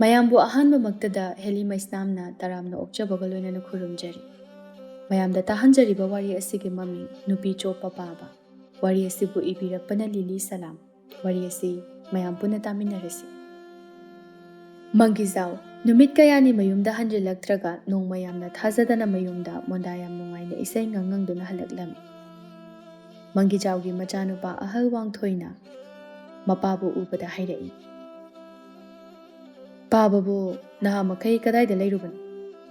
ꯃꯌꯥꯝꯕꯨ ꯑꯍꯥꯟꯕꯃꯛꯇꯗ ꯍꯦꯂꯤ ꯃꯩꯁꯅꯥꯝꯅ ꯇꯔꯥꯝꯅ ꯑꯣꯛꯆꯕꯒ ꯂꯣꯏꯅꯅ ꯈꯨꯔꯨꯝꯖꯔꯤ꯫ ꯃꯌꯥꯝꯗ ꯇꯥꯍꯟꯖꯔꯤꯕ ꯋꯥꯔꯤ ꯑꯁꯤꯒꯤ ꯃꯃꯤꯡ ꯅꯨꯄꯤ ꯆꯣꯞꯄ ꯄꯥꯕ꯫ ꯋꯥꯔꯤ ꯑꯁꯤꯕꯨ ꯏꯕꯤꯔꯛꯄꯅ ꯂꯤꯂꯤ ꯁꯂꯥꯝ꯫ ꯋꯥꯔꯤ ꯑꯁꯤ ꯃꯌꯥꯝ ꯄꯨꯟꯅ ꯇꯥꯃꯤꯟꯅꯔꯁꯤ꯫ ꯃꯪꯒꯤꯖꯥꯎ ꯅꯨꯃꯤꯠ ꯀꯌꯥꯅꯤ ꯃꯌꯨꯝꯗ ꯍꯟꯖꯤꯜꯂꯛꯇ꯭ꯔꯒ ꯅꯣꯡꯃ ꯌꯥꯝꯅ ꯊꯥꯖꯗꯅ ꯃꯌꯨꯝꯗ ꯃꯣꯟꯗꯥ ꯌꯥꯝ ꯅꯨꯡꯉꯥꯏꯅ ꯏꯁꯩ ꯉꯪꯉꯪꯗꯨꯅ ꯍꯜꯂꯛꯂꯝꯃꯤ꯫ ꯃꯪꯒꯤꯖꯥꯎꯒꯤ ꯃꯆꯥꯅꯨꯄꯥ ꯑꯍꯜ ꯋꯥꯡꯊꯣꯏꯅ ꯃꯄꯥꯕꯨ ꯎꯕꯗ ꯍꯥꯏꯔꯛꯏ, "ꯄꯥꯕꯕꯨ ꯅꯍꯥ ꯃꯈꯩ ꯀꯗꯥꯏꯗ ꯂꯩꯔꯨꯕꯅꯣ?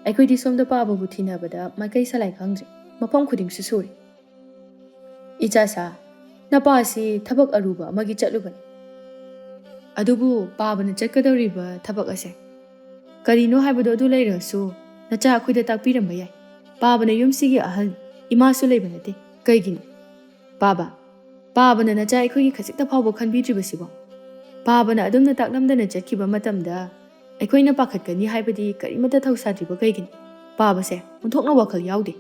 ꯑꯩꯈꯣꯏꯗꯤ ꯁꯣꯝꯗ ꯄꯥꯕꯕꯨ ꯊꯤꯅꯕꯗ ꯃꯥꯏꯀꯩ ꯁꯂꯥꯏ ꯈꯪꯗ꯭ꯔꯦ, ꯃꯐꯝ ꯈꯨꯗꯤꯡꯁꯨ ꯁꯨꯔꯦ꯫ ꯏꯆꯥꯁꯥ, ꯅꯄꯥꯁꯤ ꯊꯕꯛ ꯑꯔꯨꯕ ꯑꯃꯒꯤ ꯆꯠꯂꯨꯕꯅꯤ꯫ ꯑꯗꯨꯕꯨ ꯄꯥꯕꯅ ꯆꯠꯀꯗꯧꯔꯤꯕ ꯊꯕꯛ ꯑꯁꯦ ꯀꯔꯤꯅꯣ ꯍꯥꯏꯕꯗꯣ ꯑꯗꯨ ꯂꯩꯔꯒꯁꯨ ꯅꯆꯥ ꯑꯩꯈꯣꯏꯗ ꯇꯥꯛꯄꯤꯔꯝꯕ ꯌꯥꯏ꯫ ꯄꯥꯕꯅ ꯌꯨꯝꯁꯤꯒꯤ ꯑꯍꯜꯅꯤ, ꯏꯃꯥꯁꯨ ꯂꯩꯕ ꯅꯠꯇꯦ꯫ ꯀꯩꯒꯤꯅꯣ? ꯄꯥꯕꯅ ꯅꯆꯥ ꯑꯩꯈꯣꯏꯒꯤ ꯈꯖꯤꯛꯇ ꯐꯥꯎꯕ ꯈꯟꯕꯤꯗ꯭ꯔꯤꯕꯁꯤꯕꯣ? ꯄꯥꯕꯅ ꯑꯗꯨꯝꯅ ꯇꯥꯛꯂꯝꯗꯅ ꯆꯠꯈꯤꯕ ꯃꯇꯝꯗ ꯑꯩꯈꯣꯏꯅ ꯄꯥꯈꯠꯀꯅꯤ ꯍꯥꯏꯕꯗꯤ ꯀꯔꯤꯃꯠꯇ ꯊꯧꯁꯥꯗ꯭ꯔꯤꯕ ꯀꯩꯒꯤꯅꯣ? ꯄꯥꯕꯁꯦ ꯑꯣꯟꯊꯣꯛꯅ ꯋꯥꯈꯜ ꯌꯥꯎꯗꯦ꯫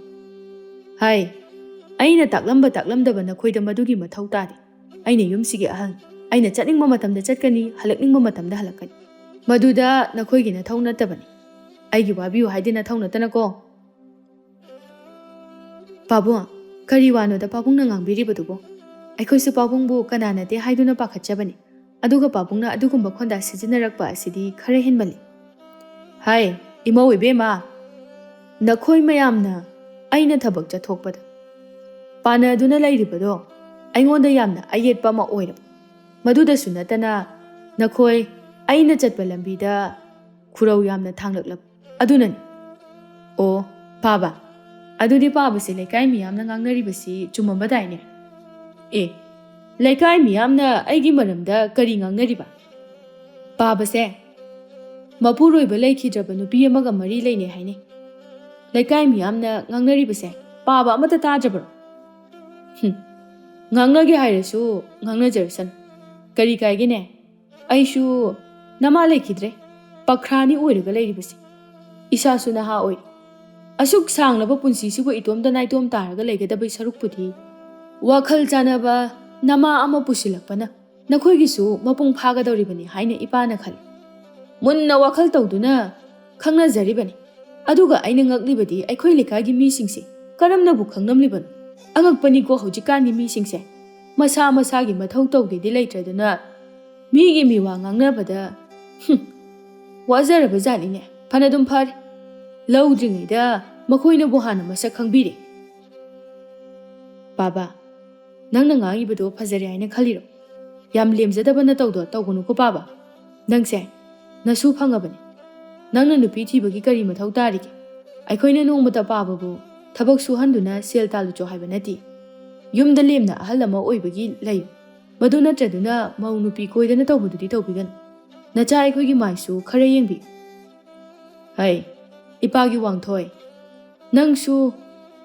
ꯍꯥꯏ, ꯑꯩꯅ ꯇꯥꯛꯂꯝꯕ ꯇꯥꯛꯂꯝꯗꯕ ꯅꯈꯣꯏꯗ ꯃꯗꯨꯒꯤ ꯃꯊꯧ ꯇꯥꯗꯦ꯫ ꯑꯩꯅ ꯌꯨꯝꯁꯤꯒꯤ ꯑꯍꯜꯅꯤ, ꯑꯩꯅ ꯆꯠꯅꯤꯡꯕ ꯃꯇꯝꯗ ꯆꯠꯀꯅꯤ, ꯍꯜꯂꯛꯅꯤꯡꯕ ꯃꯇꯝꯗ ꯍꯜꯂꯛꯀꯅꯤ꯫ ꯃꯗꯨꯗ ꯅꯈꯣꯏꯒꯤ ꯅꯊꯧ ꯅꯠꯇꯕꯅꯤ꯫ ꯑꯩꯒꯤ ꯋꯥꯕꯤꯌꯨ ꯍꯥꯏꯗꯤ ꯅꯊꯧ ꯅꯠꯇꯅꯀꯣ." "ꯄꯥꯕꯨꯡ, ꯀꯔꯤ ꯋꯥꯅꯣꯗ ꯄꯥꯕꯨꯡꯅ ꯉꯥꯡꯕꯤꯔꯤꯕꯗꯨꯕꯣ? ꯑꯩꯈꯣꯏꯁꯨ ꯄꯥꯕꯨꯡꯕꯨ ꯀꯅꯥ ꯅꯠꯇꯦ ꯍꯥꯏꯗꯨꯅ ꯄꯥꯈꯠꯆꯕꯅꯤ꯫ ꯑꯗꯨꯒ ꯄꯥꯕꯨꯡꯅ ꯑꯗꯨꯒꯨꯝꯕ ꯈꯣꯟꯗꯥ ꯁꯤꯖꯤꯟꯅꯔꯛꯄ ꯑꯁꯤꯗꯤ ꯈꯔ ꯍꯦꯟꯃꯜꯂꯤ." "ꯍꯥꯏ, ꯏꯃꯧ ꯏꯕꯦꯝꯃ, ꯅꯈꯣꯏ ꯃꯌꯥꯝꯅ ꯑꯩꯅ ꯊꯕꯛ ꯆꯠꯊꯣꯛꯄꯗ ꯄꯥꯅꯗꯨꯅ ꯂꯩꯔꯤꯕꯗꯣ ꯑꯩꯉꯣꯟꯗ ꯌꯥꯝꯅ ꯑꯌꯦꯠꯄ ꯑꯃ ꯑꯣꯏꯔꯕ꯫ ꯃꯗꯨꯗꯁꯨ ꯅꯠꯇꯅ ꯅꯈꯣꯏ ꯑꯩꯅ ꯆꯠꯄ ꯂꯝꯕꯤꯗ ꯈꯨꯔꯧ ꯌꯥꯝꯅ ꯊꯥꯡꯂꯛꯂꯕ ꯑꯗꯨꯅꯅꯤ." "ꯑꯣ, ꯄꯥꯕ, ꯑꯗꯨꯗꯤ ꯄꯥꯕꯁꯦ ꯂꯩꯀꯥꯏ ꯃꯤꯌꯥꯝꯅ ꯉꯥꯡꯅꯔꯤꯕꯁꯤ ꯆꯨꯝꯃꯝꯕꯗꯥꯏꯅꯦ?" "ꯑꯦ, ꯂꯩꯀꯥꯏ ꯃꯤꯌꯥꯝꯅ ꯑꯩꯒꯤ ꯃꯔꯝꯗ ꯀꯔꯤ ꯉꯥꯡꯅꯔꯤꯕ? ꯄꯥꯕꯁꯦ ꯃꯄꯨꯔꯣꯏꯕ ꯂꯩꯈꯤꯗ꯭ꯔꯕ ꯅꯨꯄꯤ ꯑꯃꯒ ꯃꯔꯤ ꯂꯩꯅꯩ ꯍꯥꯏꯅꯩ꯫ ꯂꯩꯀꯥꯏ ꯃꯤꯌꯥꯝꯅ ꯉꯥꯡꯅꯔꯤꯕꯁꯦ ꯄꯥꯕ ꯑꯃꯠꯇ ꯇꯥꯗ꯭ꯔꯕ꯭ꯔꯣ?" "ꯉꯥꯡꯅꯒꯦ ꯍꯥꯏꯔꯁꯨ ꯉꯥꯡꯅꯖꯔꯁꯅꯨ, ꯀꯔꯤ ꯀꯥꯏꯒꯦꯅꯦ? ꯑꯩꯁꯨ ꯅꯃꯥ ꯂꯩꯈꯤꯗ꯭ꯔꯦ, ꯄꯈ꯭ꯔꯥꯅꯤ ꯑꯣꯏꯔꯒ ꯂꯩꯔꯤꯕꯁꯤ꯫ ꯏꯁꯥꯁꯨ ꯅꯍꯥ ꯑꯣꯏꯔꯤ꯫ ꯑꯁꯨꯛ ꯁꯥꯡꯂꯕ ꯄꯨꯟꯁꯤꯁꯤꯕꯨ ꯏꯇꯣꯝꯇ ꯅꯥꯏꯇꯣꯝ ꯇꯥꯔꯒ ꯂꯩꯒꯗꯕꯩ ꯁꯔꯨꯛꯄꯨꯗꯤ ꯋꯥꯈꯜ ꯆꯥꯟꯅꯕ ꯅꯃꯥ ꯑꯃ ꯄꯨꯁꯤꯜꯂꯛꯄꯅ ꯅꯈꯣꯏꯒꯤꯁꯨ ꯃꯄꯨꯡ ꯐꯥꯒꯗꯧꯔꯤꯕꯅꯤ ꯍꯥꯏꯅ ꯏꯄꯥꯅ ꯈꯜꯂꯤ꯫ ꯃꯨꯟꯅ ꯋꯥꯈꯜ ꯇꯧꯗꯨꯅ ꯈꯪꯅꯖꯔꯤꯕꯅꯤ꯫ ꯑꯗꯨꯒ ꯑꯩꯅ ꯉꯛꯂꯤꯕꯗꯤ ꯑꯩꯈꯣꯏ ꯂꯩꯀꯥꯏꯒꯤ ꯃꯤꯁꯤꯡꯁꯦ ꯀꯔꯝꯅꯕꯨ ꯈꯪꯂꯝꯂꯤꯕꯅꯣ? ꯑꯉꯛꯄꯅꯤꯀꯣ ꯍꯧꯖꯤꯛꯀꯥꯟꯒꯤ ꯃꯤꯁꯤꯡꯁꯦ꯫ ꯃꯁꯥ ꯃꯁꯥꯒꯤ ꯃꯊꯧ ꯇꯧꯒꯦꯗꯤ ꯂꯩꯇ꯭ꯔꯗꯨꯅ ꯃꯤꯒꯤ ꯃꯤꯋꯥ ꯉꯥꯡꯅꯕꯗ ꯋꯥꯖꯔꯕꯖꯥꯠꯅꯤꯅꯦ꯫ ꯐꯅꯗꯨꯝ ꯐꯔꯦ, ꯂꯧꯗ꯭ꯔꯤꯉꯩꯗ ꯃꯈꯣꯏꯅꯕꯨ ꯍꯥꯟꯅ ꯃꯁꯛ ꯈꯪꯕꯤꯔꯦ." "ꯄꯥꯕ, ꯅꯪꯅ ꯉꯥꯡꯉꯤꯕꯗꯣ ꯐꯖꯔꯦ ꯍꯥꯏꯅ ꯈꯜꯂꯤꯔꯣ? ꯌꯥꯝ ꯂꯦꯝꯖꯗꯕ ꯅꯇꯧꯗꯣ ꯇꯧꯒꯅꯨꯀꯣ ꯄꯥꯕ꯫ ꯅꯪꯁꯦ ꯅꯁꯨ ꯐꯪꯉꯕꯅꯤ꯫ ꯅꯪꯅ ꯅꯨꯄꯤ ꯊꯤꯕꯒꯤ ꯀꯔꯤ ꯃꯊꯧ ꯇꯥꯔꯤꯒꯦ? ꯑꯩꯈꯣꯏꯅ ꯅꯣꯡꯃꯇ ꯄꯥꯕꯕꯨ ꯊꯕꯛ ꯁꯨꯍꯟꯗꯨꯅ ꯁꯦꯜ ꯇꯥꯜꯂꯨꯆꯣ ꯍꯥꯏꯕ ꯅꯠꯇꯦ꯫ ꯌꯨꯝꯗ ꯂꯦꯝꯅ ꯑꯍꯜ ꯑꯃ ꯑꯣꯏꯕꯒꯤ ꯂꯩꯌꯨ꯫ ꯃꯗꯨ ꯅꯠꯇ꯭ꯔꯗꯨꯅ ꯃꯧ ꯅꯨꯄꯤ ꯀꯣꯏꯗꯅ ꯇꯧꯕꯗꯨꯗꯤ ꯇꯧꯕꯤꯒꯅꯨ꯫ ꯅꯆꯥ ꯑꯩꯈꯣꯏꯒꯤ ꯃꯥꯏꯁꯨ ꯈꯔ ꯌꯦꯡꯕꯤꯌꯨ." "ꯍꯩ, ꯏꯄꯥꯒꯤ ꯋꯥꯡꯊꯣꯏ, ꯅꯪꯁꯨ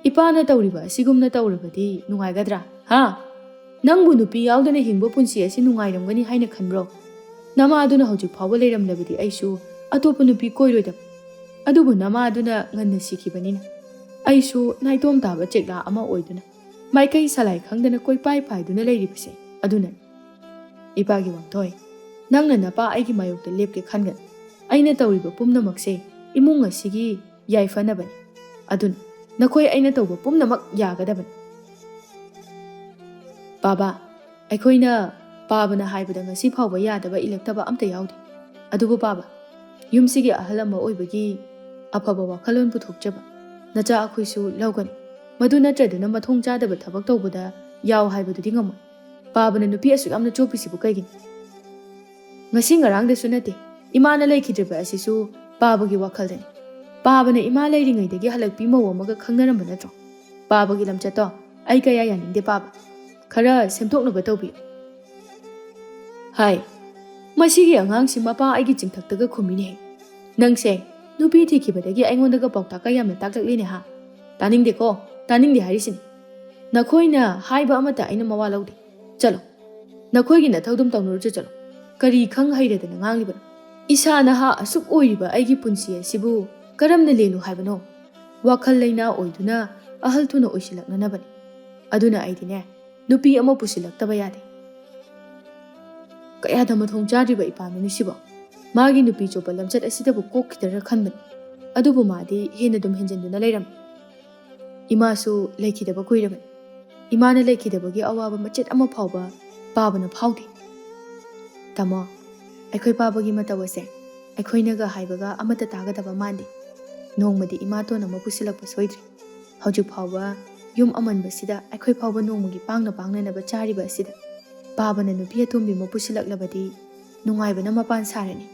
ꯏꯄꯥꯅ ꯇꯧꯔꯤꯕ ꯑꯁꯤꯒꯨꯝꯅ ꯇꯧꯔꯕꯗꯤ ꯅꯨꯡꯉꯥꯏꯒꯗ꯭ꯔꯥ? ꯅꯪꯕꯨ ꯅꯨꯄꯤ ꯌꯥꯎꯗꯅ ꯍꯤꯡꯕ ꯄꯨꯟꯁꯤ ꯑꯁꯤ ꯅꯨꯡꯉꯥꯏꯔꯝꯒꯅꯤ ꯍꯥꯏꯅ ꯈꯟꯕ꯭ꯔꯣ? ꯅꯃꯥꯗꯨꯅ ꯍꯧꯖꯤꯛ ꯐꯥꯎꯕ ꯂꯩꯔꯝꯂꯕꯗꯤ ꯑꯩꯁꯨ ꯑꯇꯣꯞꯄ ꯅꯨꯄꯤ ꯀꯣꯏꯔꯣꯏꯗꯕ꯫ ꯑꯗꯨꯕꯨ ꯅꯃꯥꯗꯨꯅ ꯉꯟꯅ ꯁꯤꯈꯤꯕꯅꯤꯅ ꯑꯩꯁꯨ ꯅꯥꯏꯇꯣꯝ ꯇꯥꯕ ꯆꯦꯛꯂꯥ ꯑꯃ ꯑꯣꯏꯗꯨꯅ ꯃꯥꯏꯀꯩ ꯁꯂꯥꯏ ꯈꯪꯗꯅ ꯀꯣꯏꯄꯥꯏ ꯄꯥꯏꯗꯨꯅ ꯂꯩꯔꯤꯕꯁꯦ ꯑꯗꯨꯅꯅꯤ꯫ ꯏꯄꯥꯒꯤ ꯋꯥꯡꯊꯣꯏ, ꯅꯪꯅ ꯅꯄꯥ ꯑꯩꯒꯤ ꯃꯥꯌꯣꯛꯇ ꯂꯦꯞꯀꯦ ꯈꯟꯒꯅꯨ꯫ ꯑꯩꯅ ꯇꯧꯔꯤꯕ ꯄꯨꯝꯅꯃꯛꯁꯦ ꯏꯃꯨꯡ ꯑꯁꯤꯒꯤ ꯌꯥꯏꯐꯅꯕꯅꯤ꯫ ꯑꯗꯨꯅ ꯅꯈꯣꯏ ꯑꯩꯅ ꯇꯧꯕ ꯄꯨꯝꯅꯃꯛ ꯌꯥꯒꯗꯕꯅꯤ." "ꯄꯥꯕ, ꯑꯩꯈꯣꯏꯅ ꯄꯥꯕꯅ ꯍꯥꯏꯕꯗ ꯉꯁꯤ ꯐꯥꯎꯕ ꯌꯥꯗꯕ ꯏꯜꯂꯛꯇꯕ ꯑꯝꯇ ꯌꯥꯎꯗꯦ꯫ ꯑꯗꯨꯕꯨ ꯄꯥꯕ, ꯌꯨꯝꯁꯤꯒꯤ ꯑꯍꯜ ꯑꯃ ꯑꯣꯏꯕꯒꯤ ꯑꯐꯕ ꯋꯥꯈꯜꯂꯣꯟ ꯄꯨꯊꯣꯛꯆꯕ ꯅꯆꯥ ꯑꯩꯈꯣꯏꯁꯨ ꯂꯧꯒꯅꯤ꯫ ꯃꯗꯨ ꯅꯠꯇ꯭ꯔꯗꯨꯅ ꯃꯊꯣꯡ ꯆꯥꯗꯕ ꯊꯕꯛ ꯇꯧꯕꯗ ꯌꯥꯎ ꯍꯥꯏꯕꯗꯨꯗꯤ ꯉꯝꯃꯣꯏ꯫ ꯄꯥꯕꯅ ꯅꯨꯄꯤ ꯑꯁꯨꯛ ꯌꯥꯝꯅ ꯆꯣꯞꯄꯤꯁꯤꯕꯨ ꯀꯩꯒꯤꯅꯤ? ꯉꯁꯤ ꯉꯔꯥꯡꯗꯁꯨ ꯅꯠꯇꯦ, ꯏꯃꯥꯅ ꯂꯩꯈꯤꯗ꯭ꯔꯤꯕ ꯑꯁꯤꯁꯨ ꯄꯥꯕꯒꯤ ꯋꯥꯈꯜꯗꯅꯤ꯫ ꯄꯥꯕꯅ ꯏꯃꯥ ꯂꯩꯔꯤꯉꯩꯗꯒꯤ ꯍꯜꯂꯛꯄꯤ ꯃꯧ ꯑꯃꯒ ꯈꯪꯅꯔꯝꯕ ꯅꯠꯇ꯭ꯔꯣ? ꯄꯥꯕꯒꯤ ꯂꯝꯆꯠꯇꯣ ꯑꯩ ꯀꯌꯥ ꯌꯥꯅꯤꯡꯗꯦ ꯄꯥꯕ꯫ ꯈꯔ ꯁꯦꯝꯗꯣꯛꯅꯕ ꯇꯧꯕꯤꯌꯨ." "ꯍꯥꯏ, ꯃꯁꯤꯒꯤ ꯑꯉꯥꯡꯁꯤ ꯃꯄꯥ ꯑꯩꯒꯤ ꯆꯤꯡꯊꯛꯇꯒ ꯈꯨꯝꯃꯤꯅꯦꯍꯦ꯫ ꯅꯪꯁꯦ ꯅꯨꯄꯤ ꯊꯤꯈꯤꯕꯗꯒꯤ ꯑꯩꯉꯣꯟꯗꯒ ꯄꯥꯎꯇꯥꯛꯀ ꯌꯥꯝꯅ ꯇꯥꯛꯂꯛꯂꯤꯅꯦ ꯍꯥ? ꯇꯥꯅꯤꯡꯗꯦꯀꯣ, ꯇꯥꯅꯤꯡꯗꯦ ꯍꯥꯏꯔꯤꯁꯤꯅꯤ꯫ ꯅꯈꯣꯏꯅ ꯍꯥꯏꯕ ꯑꯃꯠꯇ ꯑꯩꯅ ꯃꯋꯥ ꯂꯧꯗꯦ꯫ ꯆꯠꯂꯣ, ꯅꯈꯣꯏꯒꯤ ꯅꯊꯧꯗꯨꯝ ꯇꯧꯅꯔꯨꯆꯣ ꯆꯠꯂꯣ꯫ ꯀꯔꯤ ꯈꯪ ꯍꯩꯔꯗꯅ ꯉꯥꯡꯂꯤꯕꯅꯣ? ꯏꯁꯥ ꯅꯍꯥ ꯑꯁꯨꯛ ꯑꯣꯏꯔꯤꯕ ꯑꯩꯒꯤ ꯄꯨꯟꯁꯤ ꯑꯁꯤꯕꯨ ꯀꯔꯝꯅ ꯂꯦꯜꯂꯨ ꯍꯥꯏꯕꯅꯣ? ꯋꯥꯈꯜ ꯂꯩꯅꯥ ꯑꯣꯏꯗꯨꯅ ꯑꯍꯜ ꯊꯨꯅ ꯑꯣꯏꯁꯤꯜꯂꯛꯅꯅꯕꯅꯤ꯫ ꯑꯗꯨꯅ ꯑꯩꯗꯤꯅꯦ ꯅꯨꯄꯤ ꯑꯃ ꯄꯨꯁꯤꯜꯂꯛꯇꯕ ꯌꯥꯗꯦ꯫ ꯀꯌꯥꯗ ꯃꯊꯣꯡ ꯆꯥꯗ꯭ꯔꯤꯕ ꯏꯄꯥꯅꯣꯅꯤ ꯁꯤꯕꯣ? ꯃꯥꯒꯤ ꯅꯨꯄꯤ ꯆꯣꯞꯄ ꯂꯝꯆꯠ ꯑꯁꯤꯗꯕꯨ ꯀꯣꯛꯈꯤꯗꯔ ꯈꯟꯕꯅꯤ ꯑꯗꯨꯕꯨ ꯃꯥꯗꯤ ꯍꯦꯟꯅ ꯑꯗꯨꯝ ꯍꯦꯟꯖꯤꯟꯗꯨꯅ ꯂꯩꯔꯝꯃꯤ ꯏꯃꯥꯁꯨ ꯂꯩꯈꯤꯗꯕ ꯀꯨꯏꯔꯕꯅꯤ ꯏꯃꯥꯅ ꯂꯩꯈꯤꯗꯕꯒꯤ ꯑꯋꯥꯕ ꯃꯆꯦꯠ ꯑꯃ ꯐꯥꯎꯕ ꯄꯥꯕꯅ ꯐꯥꯎꯗꯦ ꯇꯥꯃꯣ ꯑꯩꯈꯣꯏ ꯄꯥꯕꯒꯤ ꯃꯇꯧ ꯑꯁꯦ ꯑꯩꯈꯣꯏꯅꯒ ꯍꯥꯏꯕꯒ ꯑꯃꯠꯇ ꯇꯥꯒꯗꯕ ꯃꯥꯟꯗꯦ ꯅꯣꯡꯃꯗꯤ ꯏꯃꯥꯇꯣꯟ ꯑꯃ ꯄꯨꯁꯤꯜꯂꯛꯄ ꯁꯣꯏꯗ꯭ꯔꯦ ꯍꯧꯖꯤꯛ ꯐꯥꯎꯕ ꯌꯨꯝ ꯑꯃꯟꯕꯁꯤꯗ ꯑꯩꯈꯣꯏ ꯐꯥꯎꯕ ꯅꯣꯡꯃꯒꯤ ꯄꯥꯡꯅꯕ ꯆꯥꯔꯤꯕ ꯑꯁꯤꯗ ꯄꯥꯕꯅ ꯅꯨꯄꯤ ꯑꯇꯣꯝꯕꯤ ꯑꯃ ꯄꯨꯁꯤꯜꯂꯛꯂꯕꯗꯤ ꯅꯨꯡꯉꯥꯏꯕꯅ ꯃꯄꯥꯟ ꯁꯥꯔꯅꯤ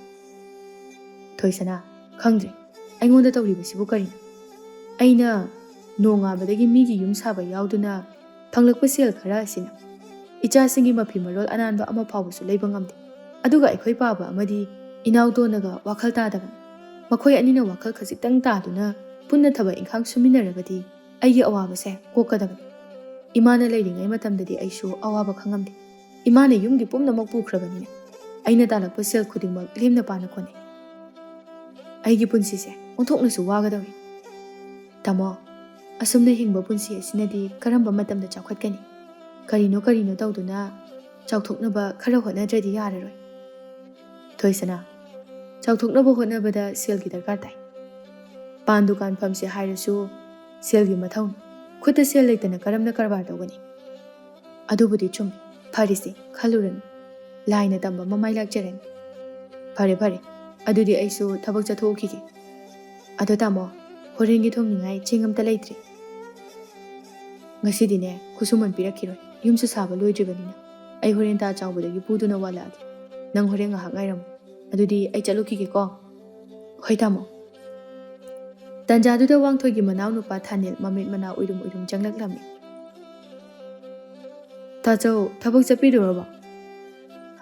ꯊꯣꯏꯁꯅꯥ ꯈꯪꯗ꯭ꯔꯦ ꯑꯩꯉꯣꯟꯗ ꯇꯧꯔꯤꯕꯁꯤꯕꯨ ꯀꯔꯤꯅꯣ ꯑꯩꯅ ꯅꯣꯡꯉꯥꯟꯕꯗꯒꯤ ꯃꯤꯒꯤ ꯌꯨꯝ ꯁꯥꯕ ꯌꯥꯎꯗꯨꯅ ꯐꯪꯂꯛꯄ ꯁꯦꯜ ꯈꯔ ꯑꯁꯤꯅ ꯏꯆꯥꯁꯤꯡꯒꯤ ꯃꯐꯤ ꯃꯔꯣꯜ ꯑꯅꯥꯟꯕ ꯑꯃ ꯐꯥꯎꯕꯁꯨ ꯂꯩꯕ ꯉꯝꯗꯦ ꯑꯗꯨꯒ ꯑꯩꯈꯣꯏ ꯄꯥꯕ ꯑꯃꯗꯤ ꯏꯅꯥꯎꯇꯣꯟꯅꯒ ꯋꯥꯈꯜ ꯇꯥꯗꯕꯅꯤ ꯃꯈꯣꯏ ꯑꯅꯤꯅ ꯋꯥꯈꯜ ꯈꯖꯤꯛꯇꯪ ꯇꯥꯗꯨꯅ ꯄꯨꯟꯅ ꯊꯕꯛ ꯏꯪꯈꯥꯡ ꯁꯨꯃꯤꯟꯅꯔꯕꯗꯤ ꯑꯩꯒꯤ ꯑꯋꯥꯕꯁꯦ ꯀꯣꯛꯀꯗꯕꯅꯤ ꯏꯃꯥꯅ ꯂꯩꯔꯤꯉꯩ ꯃꯇꯝꯗꯗꯤ ꯑꯩꯁꯨ ꯑꯋꯥꯕ ꯈꯪꯉꯝꯗꯦ ꯏꯃꯥꯅ ꯌꯨꯝꯒꯤ ꯄꯨꯝꯅꯃꯛ ꯄꯨꯈ꯭ꯔꯕꯅꯤꯅ ꯑꯩꯅ ꯇꯥꯜꯂꯛꯄ ꯁꯦꯜ ꯈꯨꯗꯤꯡꯃꯛ ꯂꯦꯝꯅ ꯄꯥꯅ ꯀꯣꯟꯅꯩ ꯑꯩꯒꯤ ꯄꯨꯟꯁꯤꯁꯦ ꯑꯣꯟꯊꯣꯛꯅꯁꯨ ꯋꯥꯒꯗꯧꯔꯤ ꯇꯥꯃꯣ ꯑꯁꯨꯝꯅ ꯍꯤꯡꯕ ꯄꯨꯟꯁꯤ ꯑꯁꯤꯅꯗꯤ ꯀꯔꯝꯕ ꯃꯇꯝꯗ ꯆꯥꯎꯈꯠꯀꯅꯤ ꯀꯔꯤꯅꯣ ꯇꯧꯗꯨꯅ ꯆꯥꯎꯊꯣꯛꯅꯕ ꯈꯔ ꯍꯣꯠꯅꯗ꯭ꯔꯗꯤ ꯌꯥꯔꯔꯣꯏ ꯊꯣꯏꯁꯅꯥ ꯆꯥꯎꯊꯣꯛꯅꯕ ꯍꯣꯠꯅꯕꯗ ꯁꯦꯜꯒꯤ ꯗꯔꯀꯥꯔ ꯇꯥꯏ ꯄꯥꯟ ꯗꯨꯀꯥꯟ ꯐꯝꯁꯦ ꯍꯥꯏꯔꯁꯨ ꯁꯦꯜꯒꯤ ꯃꯊꯧꯅꯤ ꯈꯨꯠꯇ ꯁꯦꯜ ꯂꯩꯇꯅ ꯀꯔꯝꯅ ꯀꯔꯕꯥꯔ ꯇꯧꯒꯅꯤ ꯑꯗꯨꯕꯨꯗꯤ ꯆꯨꯝꯃꯤ ꯐꯔꯤꯁꯤ ꯈꯜꯂꯨꯔꯅꯨ ꯂꯥꯏꯅ ꯇꯝꯕ ꯃꯃꯥꯏ ꯂꯥꯛꯆꯔꯅꯤ ꯐꯔꯦ ꯑꯗꯨꯗꯤ ꯑꯩꯁꯨ ꯊꯕꯛ ꯆꯠꯊꯣꯛꯈꯤꯒꯦ ꯑꯗꯣ ꯇꯥꯃꯣ ꯍꯣꯔꯦꯟꯒꯤ ꯊꯣꯡꯅꯤꯡꯉꯥꯏ ꯆꯦꯡ ꯑꯝꯇ ꯂꯩꯇ꯭ꯔꯤ ꯉꯁꯤꯗꯤꯅꯦ ꯈꯨꯠꯁꯨꯃꯟ ꯄꯤꯔꯛꯈꯤꯔꯣꯏ ꯌꯨꯝꯁꯨ ꯁꯥꯕ ꯂꯣꯏꯗ꯭ꯔꯤꯕꯅꯤꯅ ꯑꯩ ꯍꯣꯔꯦꯟ ꯇꯥ ꯆꯥꯎꯕꯗꯒꯤ ꯄꯨꯗꯨꯅ ꯋꯥꯠꯂꯛꯑꯒꯦ ꯅꯪ ꯍꯣꯔꯦꯟ ꯉꯥꯏꯍꯥꯛ ꯉꯥꯏꯔꯝꯃꯨ ꯑꯗꯨꯗꯤ ꯑꯩ ꯆꯠꯂꯨꯈꯤꯒꯦꯀꯣ ꯍꯣꯏ ꯇꯥꯃꯣ ꯇꯟꯖꯥꯗꯨꯗ ꯋꯥꯡꯊꯣꯏꯒꯤ ꯃꯅꯥꯎꯅꯨꯄꯥ ꯊꯥꯅꯦꯜ ꯃꯃꯤꯠ ꯃꯅꯥ ꯎꯏꯔꯨꯝ ꯆꯪꯂꯛꯂꯝꯃꯤ ꯇꯥꯆꯧ ꯊꯕꯛ ꯆꯠꯄꯤꯔꯨꯔꯕꯣ